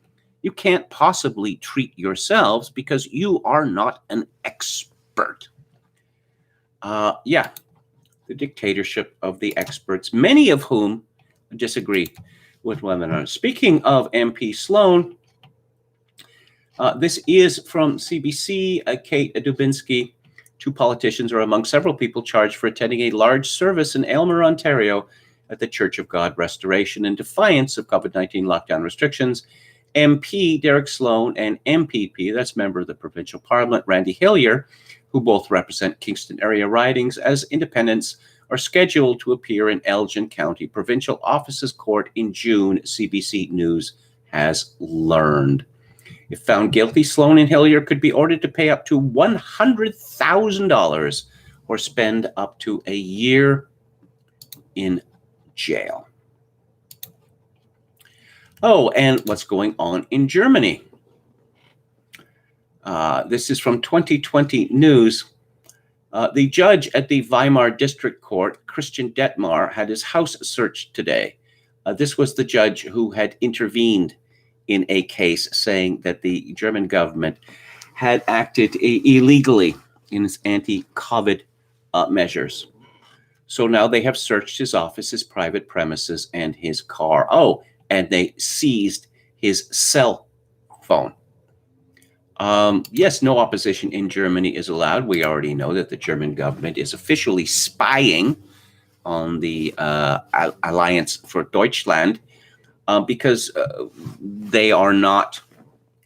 You can't possibly treat yourselves because you are not an expert. The dictatorship of the experts, many of whom disagree with one another. Speaking of MP Sloan, this is from CBC. Kate Dubinsky. Two politicians are among several people charged for attending a large service in Aylmer, Ontario, at the Church of God Restoration in defiance of COVID-19 lockdown restrictions. MP Derek Sloan and MPP, that's member of the provincial parliament, Randy Hillier, who both represent Kingston area ridings as independents, are scheduled to appear in Elgin County Provincial Officers Court in June, CBC News has learned. If found guilty, Sloan and Hillier could be ordered to pay up to $100,000 or spend up to a year in jail. Oh, and what's going on in Germany? This is from 2020 News. The judge at the Weimar District Court, Christian Detmar, had his house searched today. This was the judge who had intervened in a case saying that the German government had acted illegally in its anti-COVID measures. So now they have searched his office, his private premises, and his car. Oh, and they seized his cell phone. Yes, no opposition in Germany is allowed. We already know that the German government is officially spying on the Alliance for Deutschland because they are not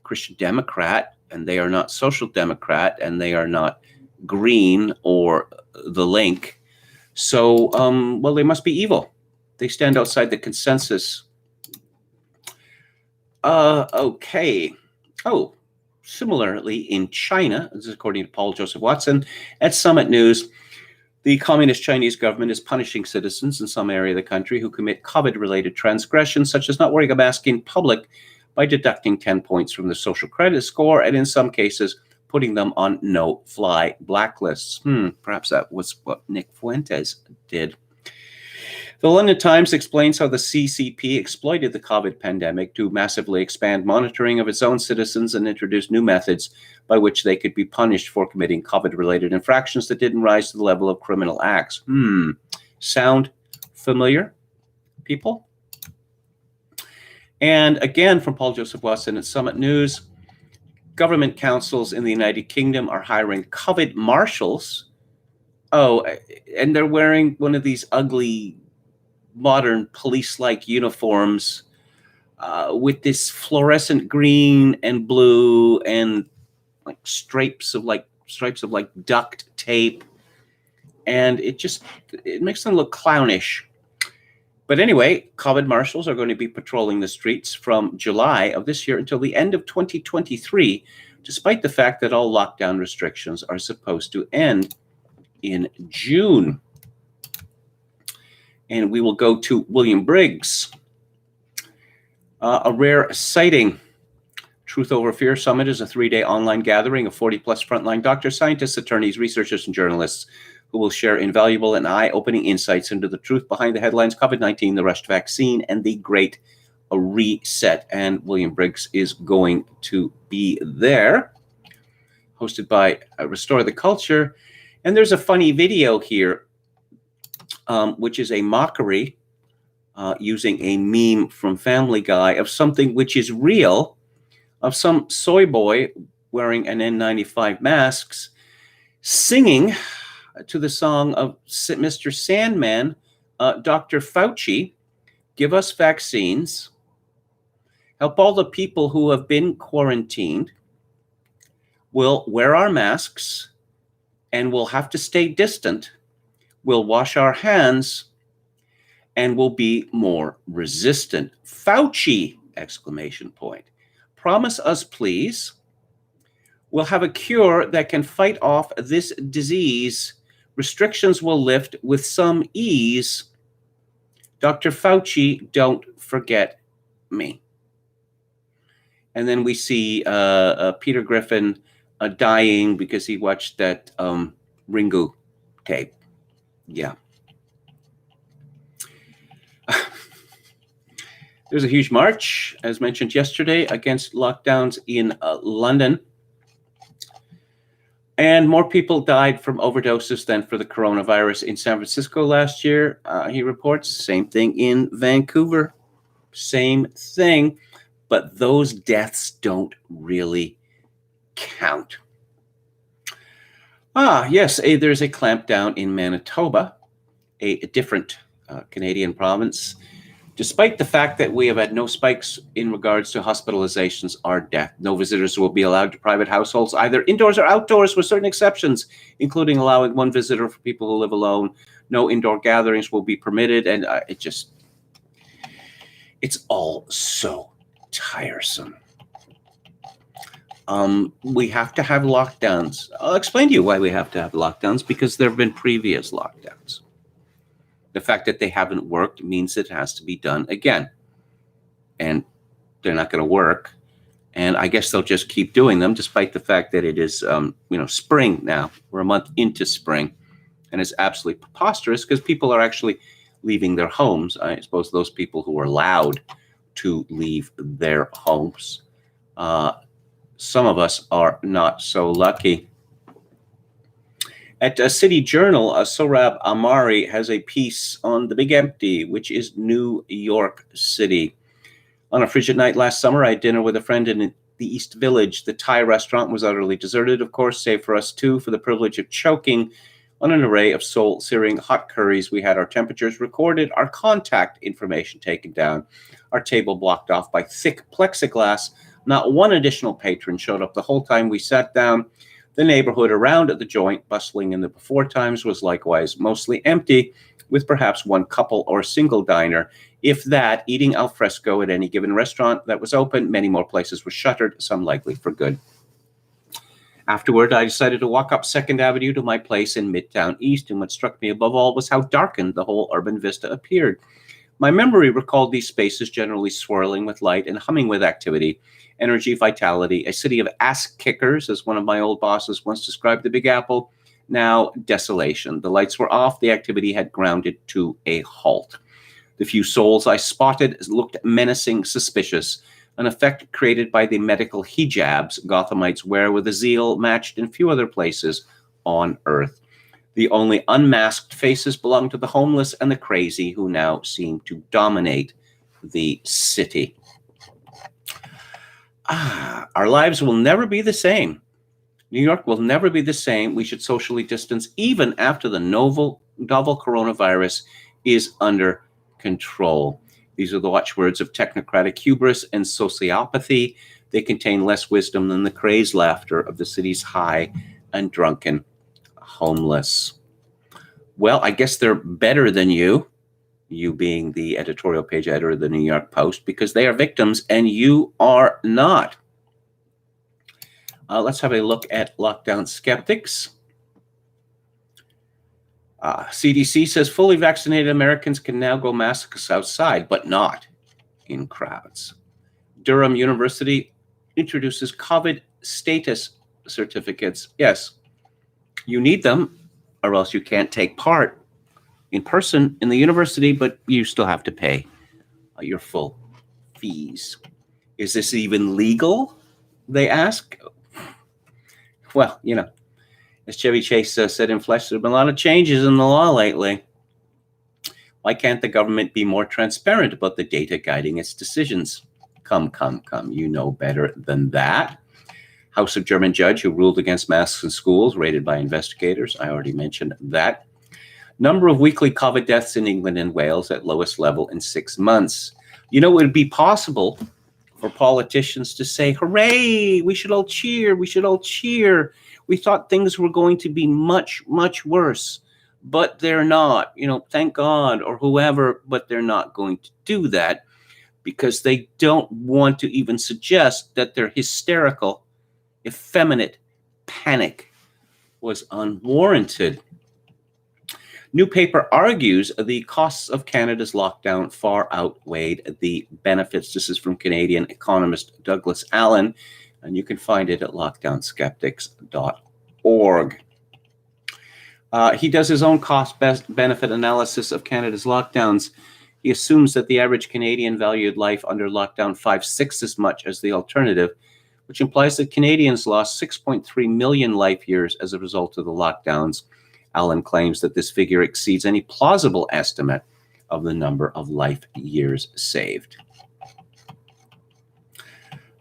Christian Democrat, and they are not Social Democrat, and they are not Green or the Link. So, well, they must be evil. They stand outside the consensus. Okay. Oh, similarly in China, this is according to Paul Joseph Watson, at Summit News, the Communist Chinese government is punishing citizens in some area of the country who commit COVID-related transgressions, such as not wearing a mask in public, by deducting 10 points from the social credit score, and in some cases, putting them on no-fly blacklists. Perhaps that was what Nick Fuentes did. The London Times explains how the CCP exploited the COVID pandemic to massively expand monitoring of its own citizens and introduce new methods by which they could be punished for committing COVID-related infractions that didn't rise to the level of criminal acts. Sound familiar, people? And again, from Paul Joseph Watson at Summit News, government councils in the United Kingdom are hiring COVID marshals. Oh, and they're wearing one of these ugly modern police-like uniforms with this fluorescent green and blue and like stripes of duct tape, and it makes them look clownish. But anyway, COVID marshals are going to be patrolling the streets from July of this year until the end of 2023, despite the fact that all lockdown restrictions are supposed to end in June. And we will go to William Briggs. A rare sighting. Truth Over Fear Summit is a 3-day online gathering of 40-plus frontline doctors, scientists, attorneys, researchers, and journalists who will share invaluable and eye-opening insights into the truth behind the headlines, COVID-19, the rushed vaccine, and the Great Reset. And William Briggs is going to be there, hosted by Restore the Culture. And there's a funny video here, which is a mockery using a meme from Family Guy of something which is real, of some soy boy wearing an N95 masks, singing to the song of Mr. Sandman, Dr. Fauci, give us vaccines, help all the people who have been quarantined, we'll wear our masks, and we'll have to stay distant, we'll wash our hands, and we'll be more resistant. Fauci, exclamation point. Promise us, please, We'll have a cure that can fight off this disease. Restrictions will lift with some ease. Dr. Fauci, don't forget me. And then we see Peter Griffin dying because he watched that Ringu tape. Yeah. There's a huge march, as mentioned yesterday, against lockdowns in London. And more people died from overdoses than for the coronavirus in San Francisco last year, he reports. Same thing in Vancouver. Same thing. But those deaths don't really count. Yes, there's a clampdown in Manitoba, a different Canadian province. Despite the fact that we have had no spikes in regards to hospitalizations or death, no visitors will be allowed to private households, either indoors or outdoors, with certain exceptions, including allowing one visitor for people who live alone. No indoor gatherings will be permitted, and it's all so tiresome. We have to have lockdowns. I'll explain to you why we have to have lockdowns, because there have been previous lockdowns. The fact that they haven't worked means it has to be done again. And they're not going to work. And I guess they'll just keep doing them, despite the fact that it is, spring now. We're a month into spring. And it's absolutely preposterous because people are actually leaving their homes. I suppose those people who are allowed to leave their homes. Some of us are not so lucky. At City Journal, Sohrab Ahmari has a piece on the Big Empty, which is New York City. On a frigid night last summer, I had dinner with a friend in the East Village. The Thai restaurant was utterly deserted, of course, save for us two, for the privilege of choking on an array of soul-searing hot curries. We had our temperatures recorded, our contact information taken down, our table blocked off by thick plexiglass. Not one additional patron showed up the whole time we sat down. The neighborhood around the joint, bustling in the before times, was likewise mostly empty, with perhaps one couple or single diner, if that, eating al fresco at any given restaurant that was open. Many more places were shuttered, some likely for good. Afterward, I decided to walk up 2nd Avenue to my place in Midtown East, and what struck me above all was how darkened the whole urban vista appeared. My memory recalled these spaces generally swirling with light and humming with activity, energy, vitality, a city of ass-kickers, as one of my old bosses once described the Big Apple. Now, desolation. The lights were off. The activity had grounded to a halt. The few souls I spotted looked menacing, suspicious, an effect created by the medical hijabs Gothamites wear with a zeal matched in few other places on earth. The only unmasked faces belong to the homeless and the crazy, who now seem to dominate the city. Our lives will never be the same. New York will never be the same. We should socially distance even after the novel coronavirus is under control. These are the watchwords of technocratic hubris and sociopathy. They contain less wisdom than the crazed laughter of the city's high and drunken homeless. Well, I guess they're better than you being the editorial page editor of the New York Post, because they are victims and you are not. Let's have a look at lockdown skeptics. CDC says fully vaccinated Americans can now go maskless outside, but not in crowds. Durham University introduces COVID status certificates. Yes, you need them, or else you can't take part in person in the university, but you still have to pay your full fees. Is this even legal? They ask. Well, as Chevy Chase said in Flesh, there have been a lot of changes in the law lately. Why can't the government be more transparent about the data guiding its decisions? Come. You know better than that. House of German judge who ruled against masks in schools, raided by investigators. I already mentioned that. Number of weekly COVID deaths in England and Wales at lowest level in 6 months. It would be possible for politicians to say, hooray, we should all cheer. We thought things were going to be much, much worse, but they're not. Thank God, or whoever, but they're not going to do that because they don't want to even suggest that they're hysterical effeminate panic was unwarranted. New paper argues the costs of Canada's lockdown far outweighed the benefits. This is from Canadian economist Douglas Allen, and you can find it at lockdownskeptics.org. He does his own cost-benefit analysis of Canada's lockdowns. He assumes that the average Canadian valued life under lockdown 5/6 as much as the alternative, which implies that Canadians lost 6.3 million life years as a result of the lockdowns. Allen claims that this figure exceeds any plausible estimate of the number of life years saved.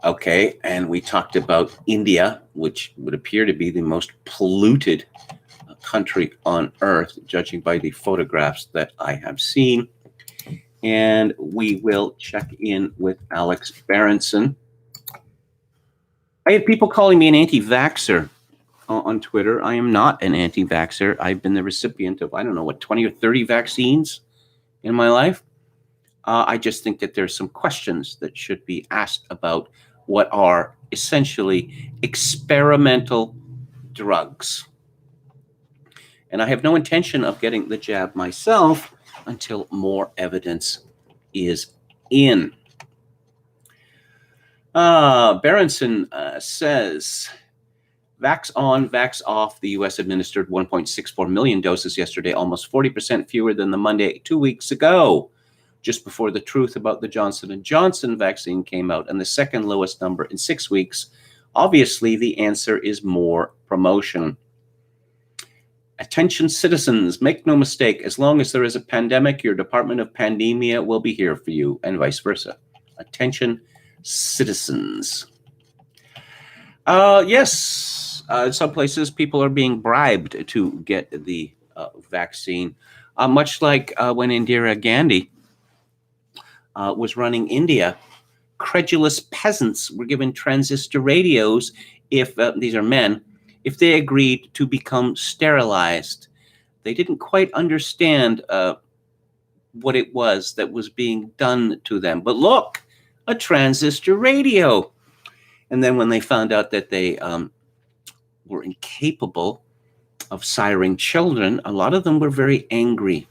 Okay, and we talked about India, which would appear to be the most polluted country on earth, judging by the photographs that I have seen. And we will check in with Alex Berenson. I had people calling me an anti-vaxxer on Twitter. I am not an anti-vaxxer. I've been the recipient of, 20 or 30 vaccines in my life. I just think that there's some questions that should be asked about what are essentially experimental drugs. And I have no intention of getting the jab myself until more evidence is in. Berenson says, vax on, vax off. The U.S. administered 1.64 million doses yesterday, almost 40% fewer than the Monday 2 weeks ago, just before the truth about the Johnson & Johnson vaccine came out, and the second lowest number in 6 weeks. Obviously, the answer is more promotion. Attention citizens, make no mistake, as long as there is a pandemic, your Department of Pandemia will be here for you, and vice versa. Attention citizens. Yes, in some places people are being bribed to get the vaccine, much like when Indira Gandhi was running India. Credulous peasants were given transistor radios if, these are men, if they agreed to become sterilized. They didn't quite understand what it was that was being done to them. But look, a transistor radio. And then when they found out that they were incapable of siring children, a lot of them were very angry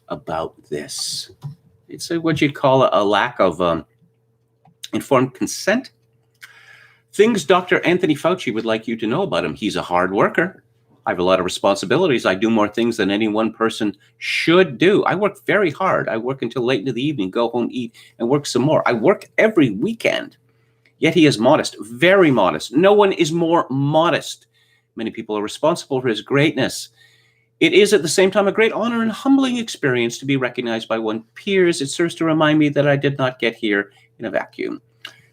about this. It's what you'd call a lack of informed consent. Things Dr. Anthony Fauci would like you to know about him. He's a hard worker. I have a lot of responsibilities. I do more things than any one person should do. I work very hard. I work until late into the evening, go home, eat, and work some more. I work every weekend. Yet he is modest, very modest. No one is more modest. Many people are responsible for his greatness. It is at the same time a great honor and humbling experience to be recognized by one's peers. It serves to remind me that I did not get here in a vacuum.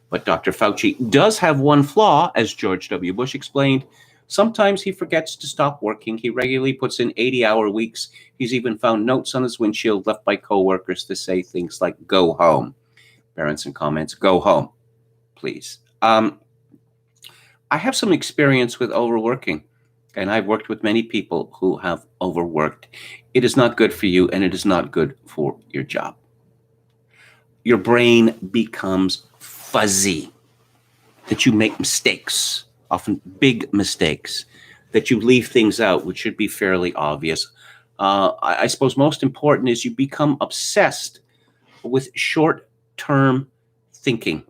But Dr. Fauci does have one flaw, as George W. Bush explained. Sometimes he forgets to stop working. He regularly puts in 80-hour weeks. He's even found notes on his windshield left by coworkers to say things like, go home. Berenson comments, go home, please. I have some experience with overworking, and I've worked with many people who have overworked. It is not good for you, and it is not good for your job. Your brain becomes fuzzy, that you make mistakes, often big mistakes, that you leave things out, which should be fairly obvious. I suppose most important is you become obsessed with short-term thinking.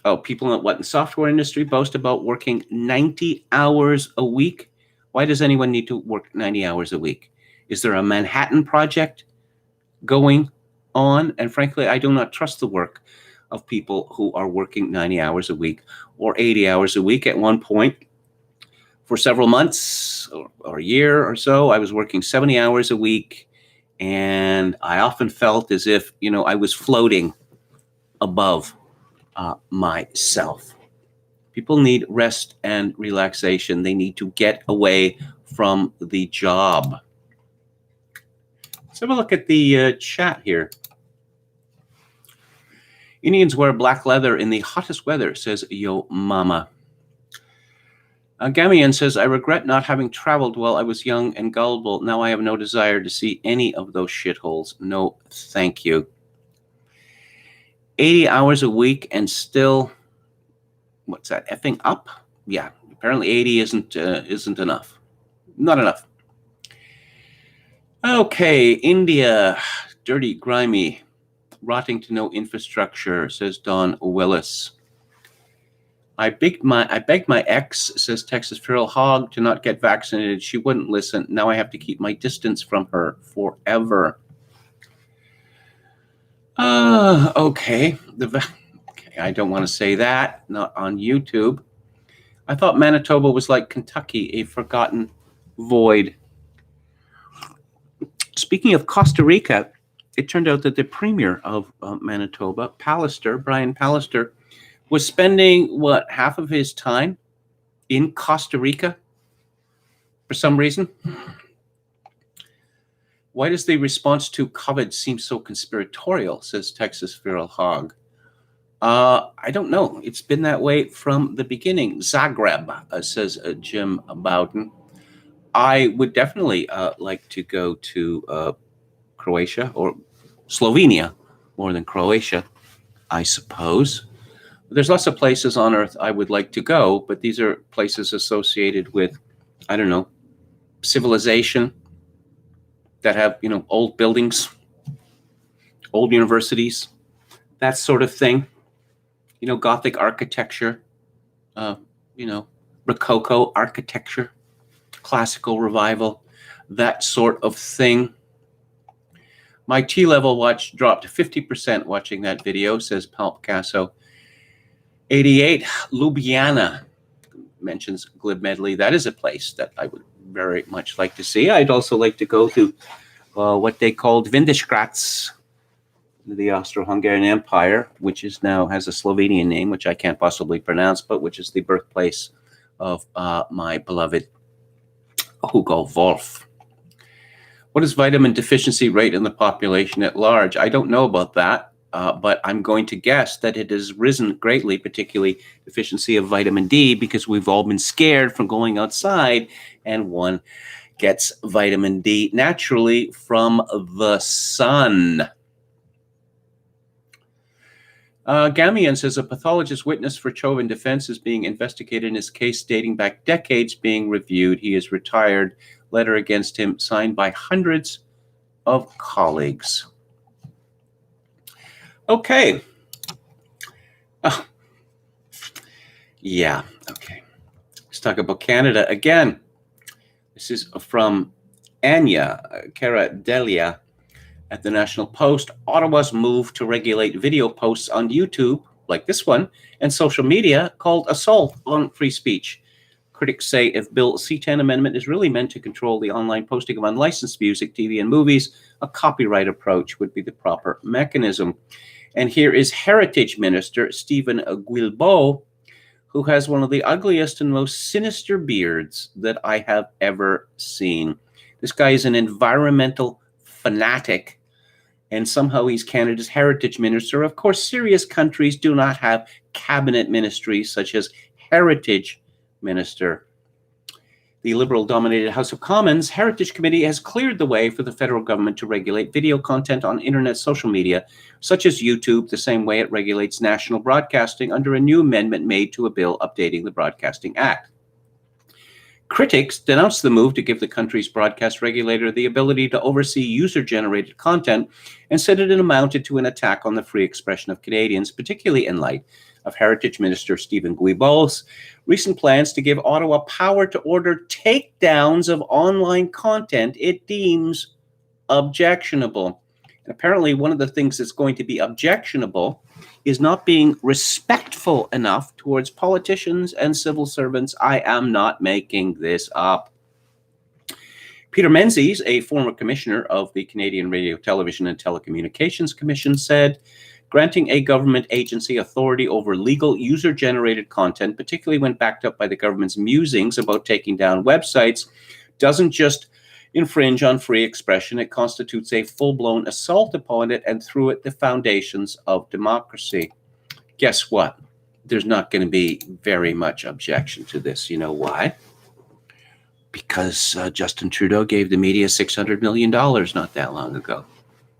Oh, people in the software industry boast about working 90 hours a week. Why does anyone need to work 90 hours a week? Is there a Manhattan Project going on? And frankly, I do not trust the work of people who are working 90 hours a week or 80 hours a week. At one point, for several months or a year or so, I was working 70 hours a week, and I often felt as if, I was floating above myself. People need rest and relaxation. They need to get away from the job. Let's have a look at the chat here. Indians wear black leather in the hottest weather, says Yo Mama. Gamian says, I regret not having traveled while I was young and gullible. Now I have no desire to see any of those shitholes. No, thank you. 80 hours a week and still, what's that, effing up? yeah, apparently 80 isn't enough. Not enough. Okay, India, dirty, grimy, rotting to no infrastructure, says Don Willis. I begged my ex, says Texas Feral Hog, to not get vaccinated. She wouldn't listen. Now I have to keep my distance from her forever. Okay. Okay, I don't want to say that. Not on YouTube. I thought Manitoba was like Kentucky, a forgotten void. Speaking of Costa Rica, it turned out that the premier of Manitoba, Brian Pallister, was spending, half of his time in Costa Rica for some reason. Why does the response to COVID seem so conspiratorial, says Texas Feral Hog. I don't know. It's been that way from the beginning. Zagreb, says Jim Bowden. I would definitely like to go to Croatia, or Slovenia more than Croatia, I suppose. There's lots of places on Earth I would like to go, but these are places associated with, I don't know, civilization, that have, old buildings, old universities, that sort of thing. Gothic architecture, Rococo architecture, classical revival, that sort of thing. My T-level watch dropped 50% watching that video, says Palp Casso. 88, Ljubljana, mentions Glib Medley. That is a place that I would very much like to see. I'd also like to go to what they called Vindišgrac, the Austro-Hungarian Empire, which has a Slovenian name, which I can't possibly pronounce, but which is the birthplace of my beloved Hugo Wolf. What is vitamin deficiency rate in the population at large? I don't know about that, but I'm going to guess that it has risen greatly, particularly deficiency of vitamin D, because we've all been scared from going outside, and one gets vitamin D naturally from the sun. Gamian says a pathologist witness for Chauvin defense is being investigated in his case dating back decades being reviewed. He is retired. Letter against him signed by hundreds of colleagues. Okay. Yeah, okay. Let's talk about Canada again. This is from Anya Karadelia at the National Post. Ottawa's move to regulate video posts on YouTube, like this one, and social media called assault on free speech. Critics say if Bill C-10 amendment is really meant to control the online posting of unlicensed music, TV, and movies, a copyright approach would be the proper mechanism. And here is Heritage Minister Stephen Guilbeault, who has one of the ugliest and most sinister beards that I have ever seen. This guy is an environmental fanatic, and somehow he's Canada's heritage minister. Of course, serious countries do not have cabinet ministries such as heritage minister. The Liberal-dominated House of Commons Heritage Committee has cleared the way for the federal government to regulate video content on internet social media, such as YouTube, the same way it regulates national broadcasting under a new amendment made to a bill updating the Broadcasting Act. Critics denounced the move to give the country's broadcast regulator the ability to oversee user-generated content and said it amounted to an attack on the free expression of Canadians, particularly in light of Heritage Minister Stephen Guilbeault's recent plans to give Ottawa power to order takedowns of online content it deems objectionable. And apparently, one of the things that's going to be objectionable is not being respectful enough towards politicians and civil servants. I am not making this up. Peter Menzies, a former commissioner of the Canadian Radio, Television and Telecommunications Commission, said, granting a government agency authority over legal user-generated content, particularly when backed up by the government's musings about taking down websites, doesn't just infringe on free expression. It constitutes a full-blown assault upon it and through it the foundations of democracy. Guess what? There's not going to be very much objection to this. You know why? Because Justin Trudeau gave the media $600 million not that long ago.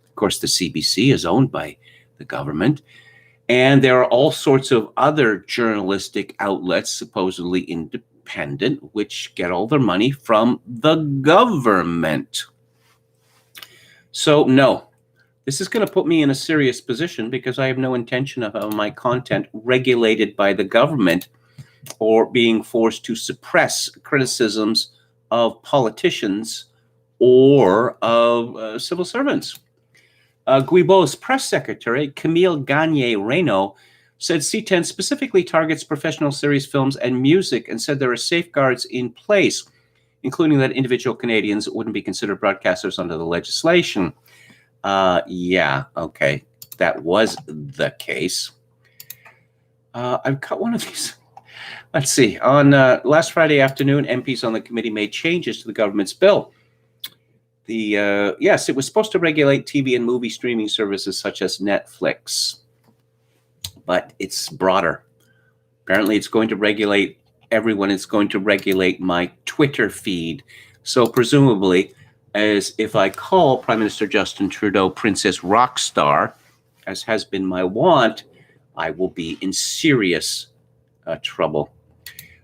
Of course, the CBC is owned by the government. And there are all sorts of other journalistic outlets, supposedly independent, which get all their money from the government. So, no, this is going to put me in a serious position because I have no intention of having my content regulated by the government or being forced to suppress criticisms of politicians or of civil servants. Guibault's press secretary, Camille Gagne-Reynaud, said C10 specifically targets professional series, films, and music, and said there are safeguards in place, including that individual Canadians wouldn't be considered broadcasters under the legislation. Yeah, okay, that was the case. I've got one of these. Let's see. On last Friday afternoon, MPs on the committee made changes to the government's bill. Yes, it was supposed to regulate TV and movie streaming services such as Netflix, but it's broader. Apparently, it's going to regulate everyone. It's going to regulate my Twitter feed. So presumably, as if I call Prime Minister Justin Trudeau Princess Rockstar, as has been my wont, I will be in serious trouble.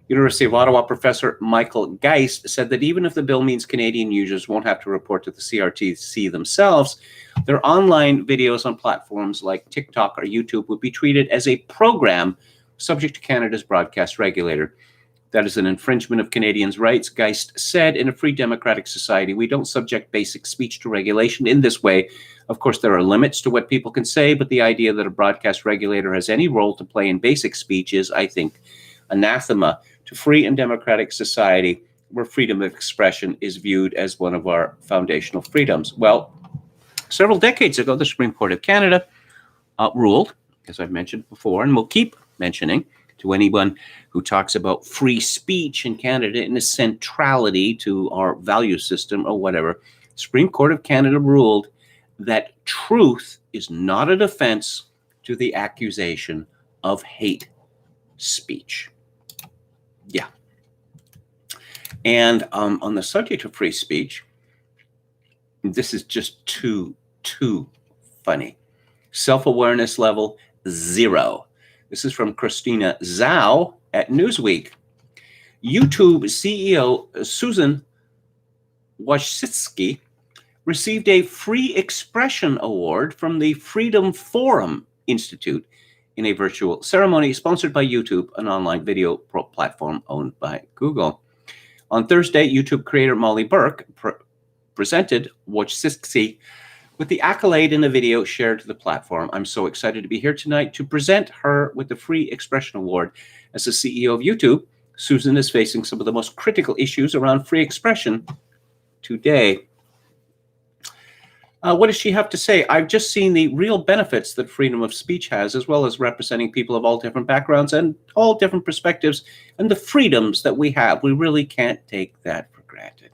University of Ottawa professor Michael Geist said that even if the bill means Canadian users won't have to report to the CRTC themselves, their online videos on platforms like TikTok or YouTube would be treated as a program subject to Canada's broadcast regulator. That is an infringement of Canadians' rights, Geist said. In a free democratic society, we don't subject basic speech to regulation in this way. Of course, there are limits to what people can say, but the idea that a broadcast regulator has any role to play in basic speech is, I think, anathema to free and democratic society where freedom of expression is viewed as one of our foundational freedoms. Well, several decades ago, the Supreme Court of Canada ruled, as I've mentioned before, and will keep mentioning to anyone who talks about free speech in Canada and its centrality to our value system or whatever, the Supreme Court of Canada ruled that truth is not a defense to the accusation of hate speech. Yeah. And on the subject of free speech, this is just too funny. Self-awareness level 0. This is from Christina Zhao at Newsweek. YouTube CEO Susan Wojcicki received a Free Expression Award from the Freedom Forum Institute in a virtual ceremony sponsored by YouTube, an online video platform owned by Google. On Thursday, YouTube creator Molly Burke presented Wojcicki with the accolade in a video shared to the platform. I'm so excited to be here tonight to present her with the Free Expression Award. As the CEO of YouTube, Susan is facing some of the most critical issues around free expression today. What does she have to say? I've just seen the real benefits that freedom of speech has, as well as representing people of all different backgrounds and all different perspectives, and the freedoms that we have. We really can't take that for granted.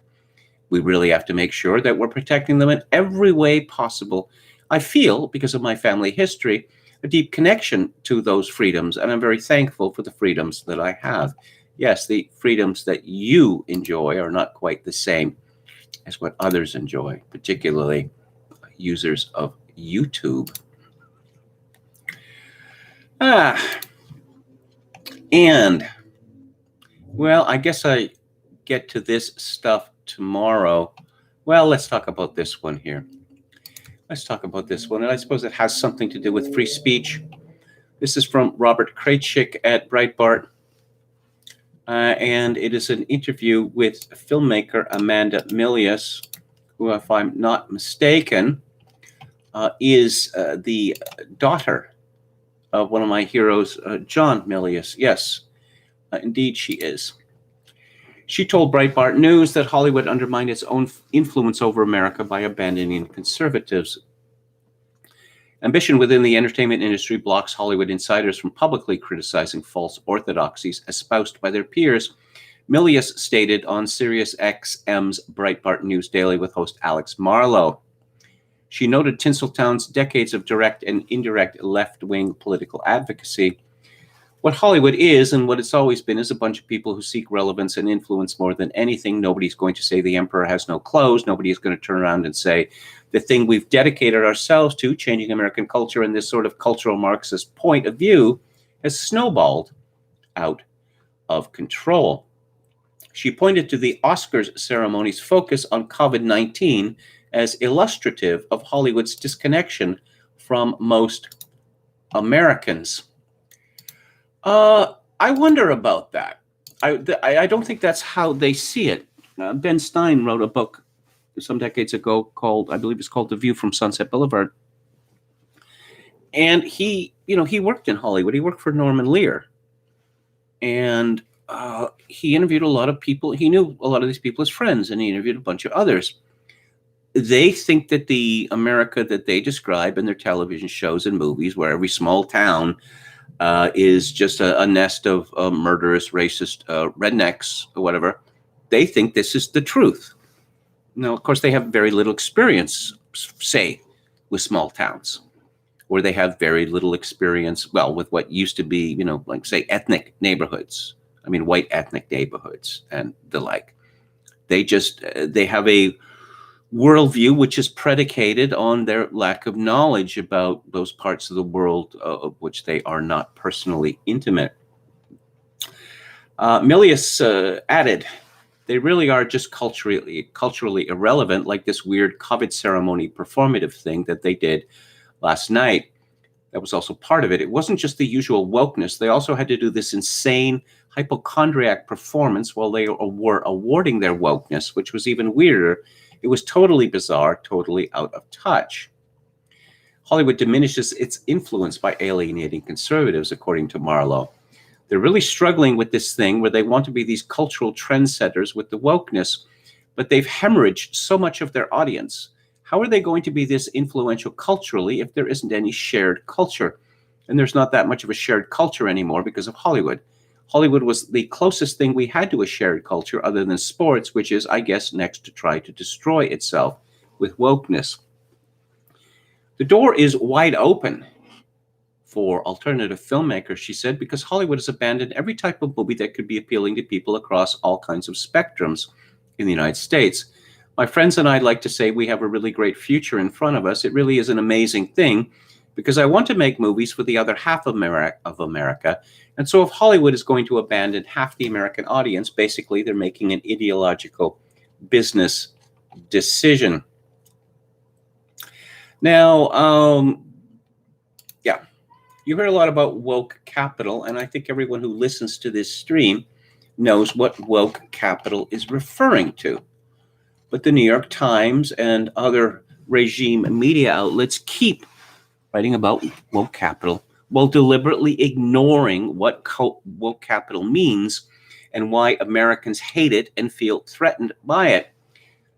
We really have to make sure that we're protecting them in every way possible. I feel, because of my family history, a deep connection to those freedoms, and I'm very thankful for the freedoms that I have. Yes, the freedoms that you enjoy are not quite the same as what others enjoy, particularly users of YouTube. And, well, I guess I get to this stuff tomorrow. Well, let's talk about this one here. Let's talk about this one, and I suppose it has something to do with free speech. This is from Robert Krejcik at Breitbart, and it is an interview with filmmaker Amanda Milius, who, if I'm not mistaken, is the daughter of one of my heroes, John Milius. Yes, indeed she is. She told Breitbart News that Hollywood undermined its own influence over America by abandoning conservatives. Ambition within the entertainment industry blocks Hollywood insiders from publicly criticizing false orthodoxies espoused by their peers, Milius stated on Sirius XM's Breitbart News Daily with host Alex Marlowe. She noted Tinseltown's decades of direct and indirect left-wing political advocacy What Hollywood is, and what it's always been, is a bunch of people who seek relevance and influence more than anything. Nobody's going to say the emperor has no clothes. Nobody is going to turn around and say the thing we've dedicated ourselves to, changing American culture, and this sort of cultural Marxist point of view, has snowballed out of control. She pointed to the Oscars ceremony's focus on COVID-19 as illustrative of Hollywood's disconnection from most Americans. I wonder about that. I don't think that's how they see it. Ben Stein wrote a book some decades ago called, I believe it's called The View from Sunset Boulevard. And he worked in Hollywood. He worked for Norman Lear. And he interviewed a lot of people. He knew a lot of these people as friends, and he interviewed a bunch of others. They think that the America that they describe in their television shows and movies, where every small town is just a nest of murderous, racist rednecks or whatever, they think this is the truth. Now, of course, they have very little experience, say, with small towns, or they have very little experience, well, with what used to be, like, say, ethnic neighborhoods. I mean, white ethnic neighborhoods and the like. They have a worldview which is predicated on their lack of knowledge about those parts of the world of which they are not personally intimate. Milius added, they really are just culturally irrelevant, like this weird COVID ceremony performative thing that they did last night. That was also part of it. It wasn't just the usual wokeness. They also had to do this insane hypochondriac performance while they were awarding their wokeness, which was even weirder. It was totally bizarre, totally out of touch. Hollywood diminishes its influence by alienating conservatives, according to Marlowe. They're really struggling with this thing where they want to be these cultural trendsetters with the wokeness, but they've hemorrhaged so much of their audience. How are they going to be this influential culturally if there isn't any shared culture? And there's not that much of a shared culture anymore because of Hollywood. Hollywood was the closest thing we had to a shared culture other than sports, which is, I guess, next to try to destroy itself with wokeness. The door is wide open for alternative filmmakers, she said, because Hollywood has abandoned every type of movie that could be appealing to people across all kinds of spectrums in the United States. My friends and I like to say we have a really great future in front of us. It really is an amazing thing because I want to make movies for the other half of America. And so if Hollywood is going to abandon half the American audience, basically they're making an ideological business decision. Now, you heard a lot about woke capital, and I think everyone who listens to this stream knows what woke capital is referring to. But the New York Times and other regime media outlets keep writing about woke capital while deliberately ignoring what woke capital means and why Americans hate it and feel threatened by it.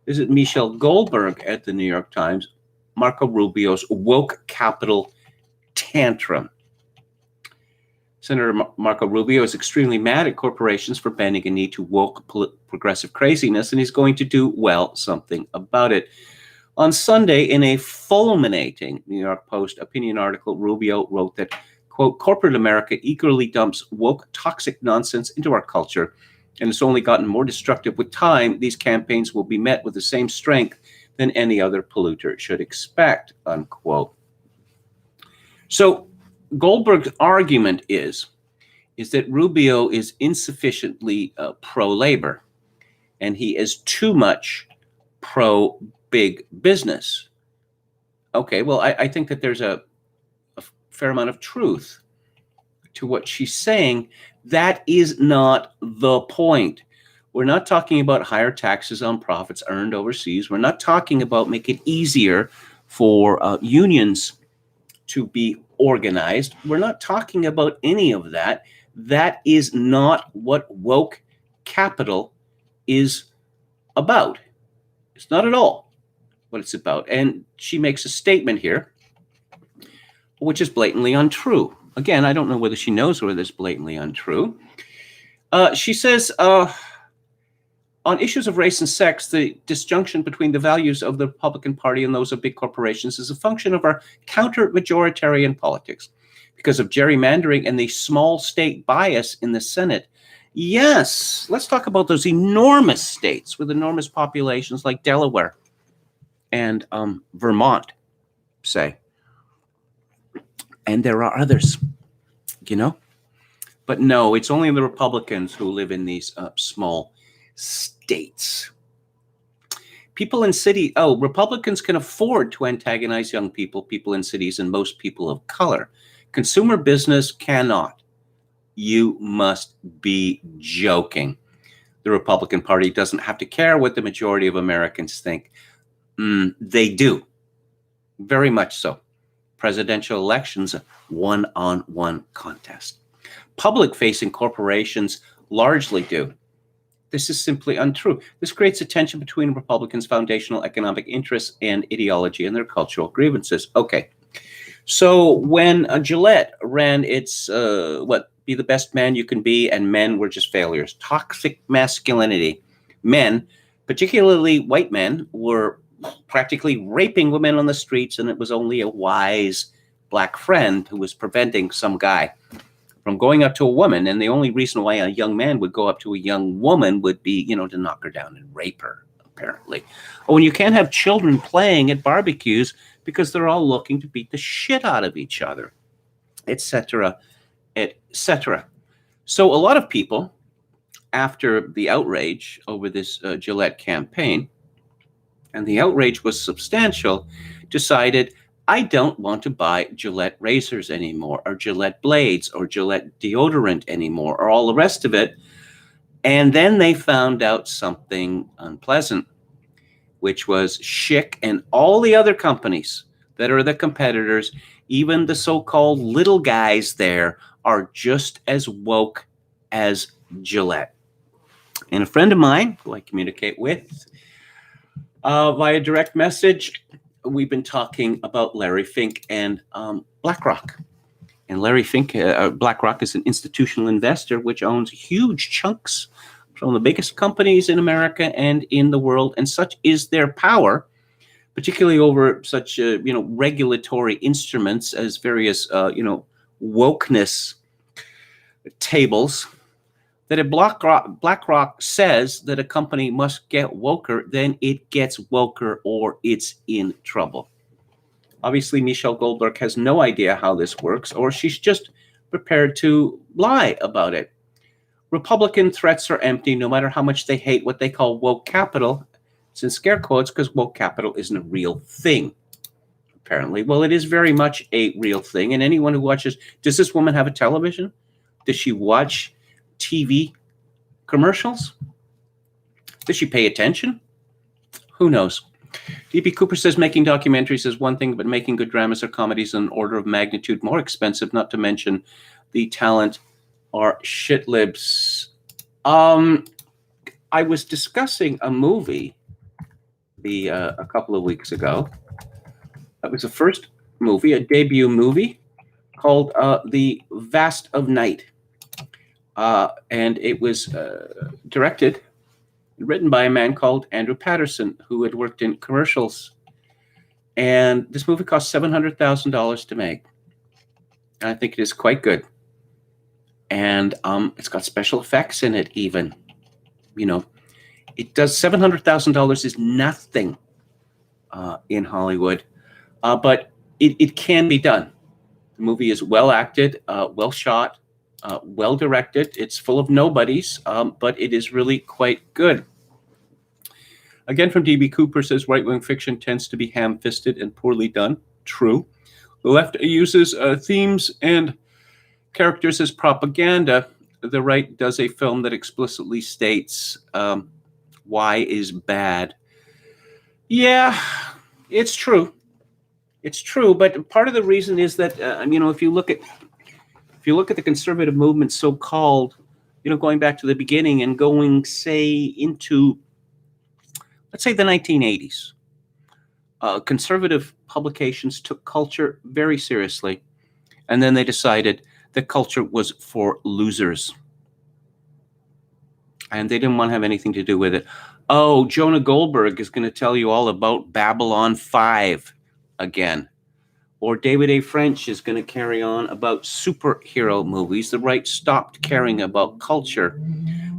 Visit Michelle Goldberg at the New York Times, Marco Rubio's woke capital tantrum. Senator Marco Rubio is extremely mad at corporations for bending a knee to woke progressive craziness, and he's going to do, well, something about it. On Sunday, in a fulminating New York Post opinion article, Rubio wrote that, quote, corporate America eagerly dumps woke toxic nonsense into our culture, and it's only gotten more destructive with time. These campaigns will be met with the same strength than any other polluter should expect, unquote. So Goldberg's argument is that Rubio is insufficiently pro-labor, and he is too much pro-big business. Okay, well, I think that there's a fair amount of truth to what she's saying. That is not the point. We're not talking about higher taxes on profits earned overseas. We're not talking about making it easier for unions to be organized. We're not talking about any of that. That is not what woke capital is about. It's not at all what it's about. And she makes a statement here, which is blatantly untrue. Again, I don't know whether she knows whether it's blatantly untrue. She says, on issues of race and sex, the disjunction between the values of the Republican Party and those of big corporations is a function of our counter-majoritarian politics. because of gerrymandering and the small state bias in the Senate. Yes, let's talk about those enormous states with enormous populations like Delaware and Vermont, say. And there are others, you know? But no, it's only the Republicans who live in these small states. People in Republicans can afford to antagonize young people, people in cities, and most people of color. Consumer business cannot. You must be joking. The Republican Party doesn't have to care what the majority of Americans think. They do. Very much so. Presidential elections, a one-on-one contest. Public-facing corporations largely do. This is simply untrue. This creates a tension between Republicans' foundational economic interests and ideology and their cultural grievances. Okay, so when Gillette ran its, be the best man you can be, and men were just failures, toxic masculinity, men, particularly white men, were practically raping women on the streets, and it was only a wise black friend who was preventing some guy from going up to a woman. And the only reason why a young man would go up to a young woman would be, to knock her down and rape her, apparently. Oh, and you can't have children playing at barbecues because they're all looking to beat the shit out of each other, etc., etc. So a lot of people, after the outrage over this Gillette campaign, and the outrage was substantial, decided, I don't want to buy Gillette razors anymore, or Gillette blades, or Gillette deodorant anymore, or all the rest of it. And then they found out something unpleasant, which was Schick and all the other companies that are the competitors, even the so-called little guys there, are just as woke as Gillette. And a friend of mine, who I communicate with via direct message, we've been talking about Larry Fink and BlackRock. And Larry Fink, BlackRock, is an institutional investor which owns huge chunks from the biggest companies in America and in the world. And such is their power, particularly over such, regulatory instruments as various, wokeness tables, that if BlackRock says that a company must get woker, then it gets woker or it's in trouble. Obviously, Michelle Goldberg has no idea how this works, or she's just prepared to lie about it. Republican threats are empty, no matter how much they hate what they call woke capital. It's in scare quotes because woke capital isn't a real thing, apparently. Well, it is very much a real thing. And anyone who watches, does this woman have a television? Does she watch TV commercials? Does she pay attention? Who knows? D.B. Cooper says making documentaries is one thing, but making good dramas or comedies is an order of magnitude more expensive, not to mention the talent are shit libs. I was discussing a movie a couple of weeks ago. That was the first movie, a debut movie called The Vast of Night. And it was directed and written by a man called Andrew Patterson, who had worked in commercials. And this movie cost $700,000 to make. And I think it is quite good. And it's got special effects in it even. It does, $700,000 is nothing in Hollywood. But it can be done. The movie is well acted, well shot, well directed. It's full of nobodies, but it is really quite good. Again, from D.B. Cooper says right-wing fiction tends to be ham-fisted and poorly done. True. The left uses themes and characters as propaganda. The right does a film that explicitly states why is bad. Yeah, it's true. It's true, but part of the reason is that if you look at the conservative movement, so-called, going back to the beginning and going, say, into, let's say, the 1980s, conservative publications took culture very seriously, and then they decided that culture was for losers, and they didn't want to have anything to do with it. Oh, Jonah Goldberg is going to tell you all about Babylon 5 again. Or David A. French is going to carry on about superhero movies. The right stopped caring about culture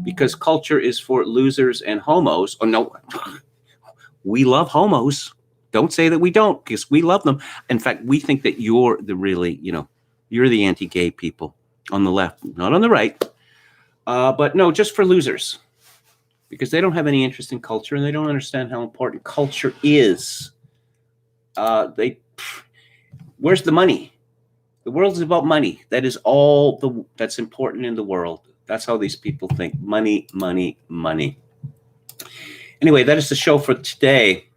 because culture is for losers and homos. Oh, no, we love homos. Don't say that we don't, because we love them. In fact, we think that you're the really, you're the anti-gay people on the left, not on the right. But no, just for losers, because they don't have any interest in culture and they don't understand how important culture is. Where's the money? The world is about money. That is all that's important in the world. That's how these people think. Money, money, money. Anyway, that is the show for today.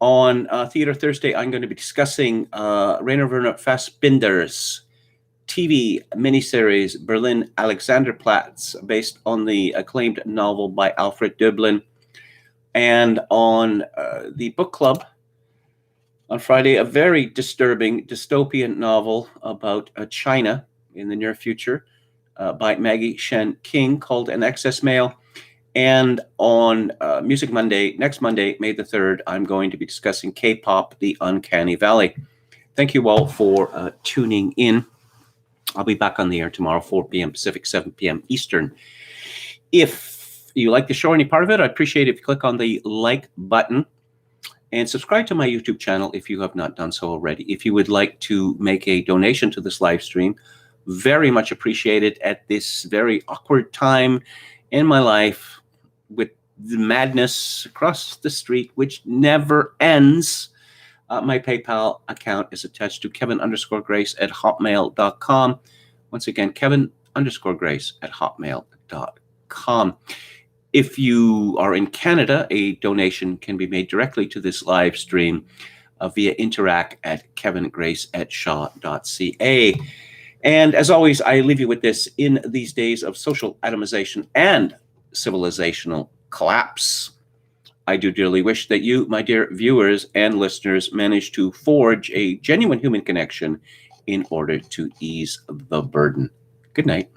On Theater Thursday, I'm going to be discussing Rainer Werner Fassbinder's TV miniseries Berlin Alexanderplatz, based on the acclaimed novel by Alfred Döblin. And on the book club, on Friday, a very disturbing dystopian novel about China in the near future by Maggie Shen King called An Excess Male. And on Music Monday, next Monday, May the 3rd, I'm going to be discussing K-pop, The Uncanny Valley. Thank you all for tuning in. I'll be back on the air tomorrow, 4 p.m. Pacific, 7 p.m. Eastern. If you like the show or any part of it, I'd appreciate it if you click on the like button and subscribe to my YouTube channel if you have not done so already. If you would like to make a donation to this live stream, very much appreciated at this very awkward time in my life with the madness across the street, which never ends. My PayPal account is attached to Kevin_Grace@hotmail.com. Once again, Kevin_Grace@hotmail.com. If you are in Canada, a donation can be made directly to this live stream via interact@kevingrace@shaw.ca. And as always, I leave you with this: in these days of social atomization and civilizational collapse, I do dearly wish that you, my dear viewers and listeners, manage to forge a genuine human connection in order to ease the burden. Good night.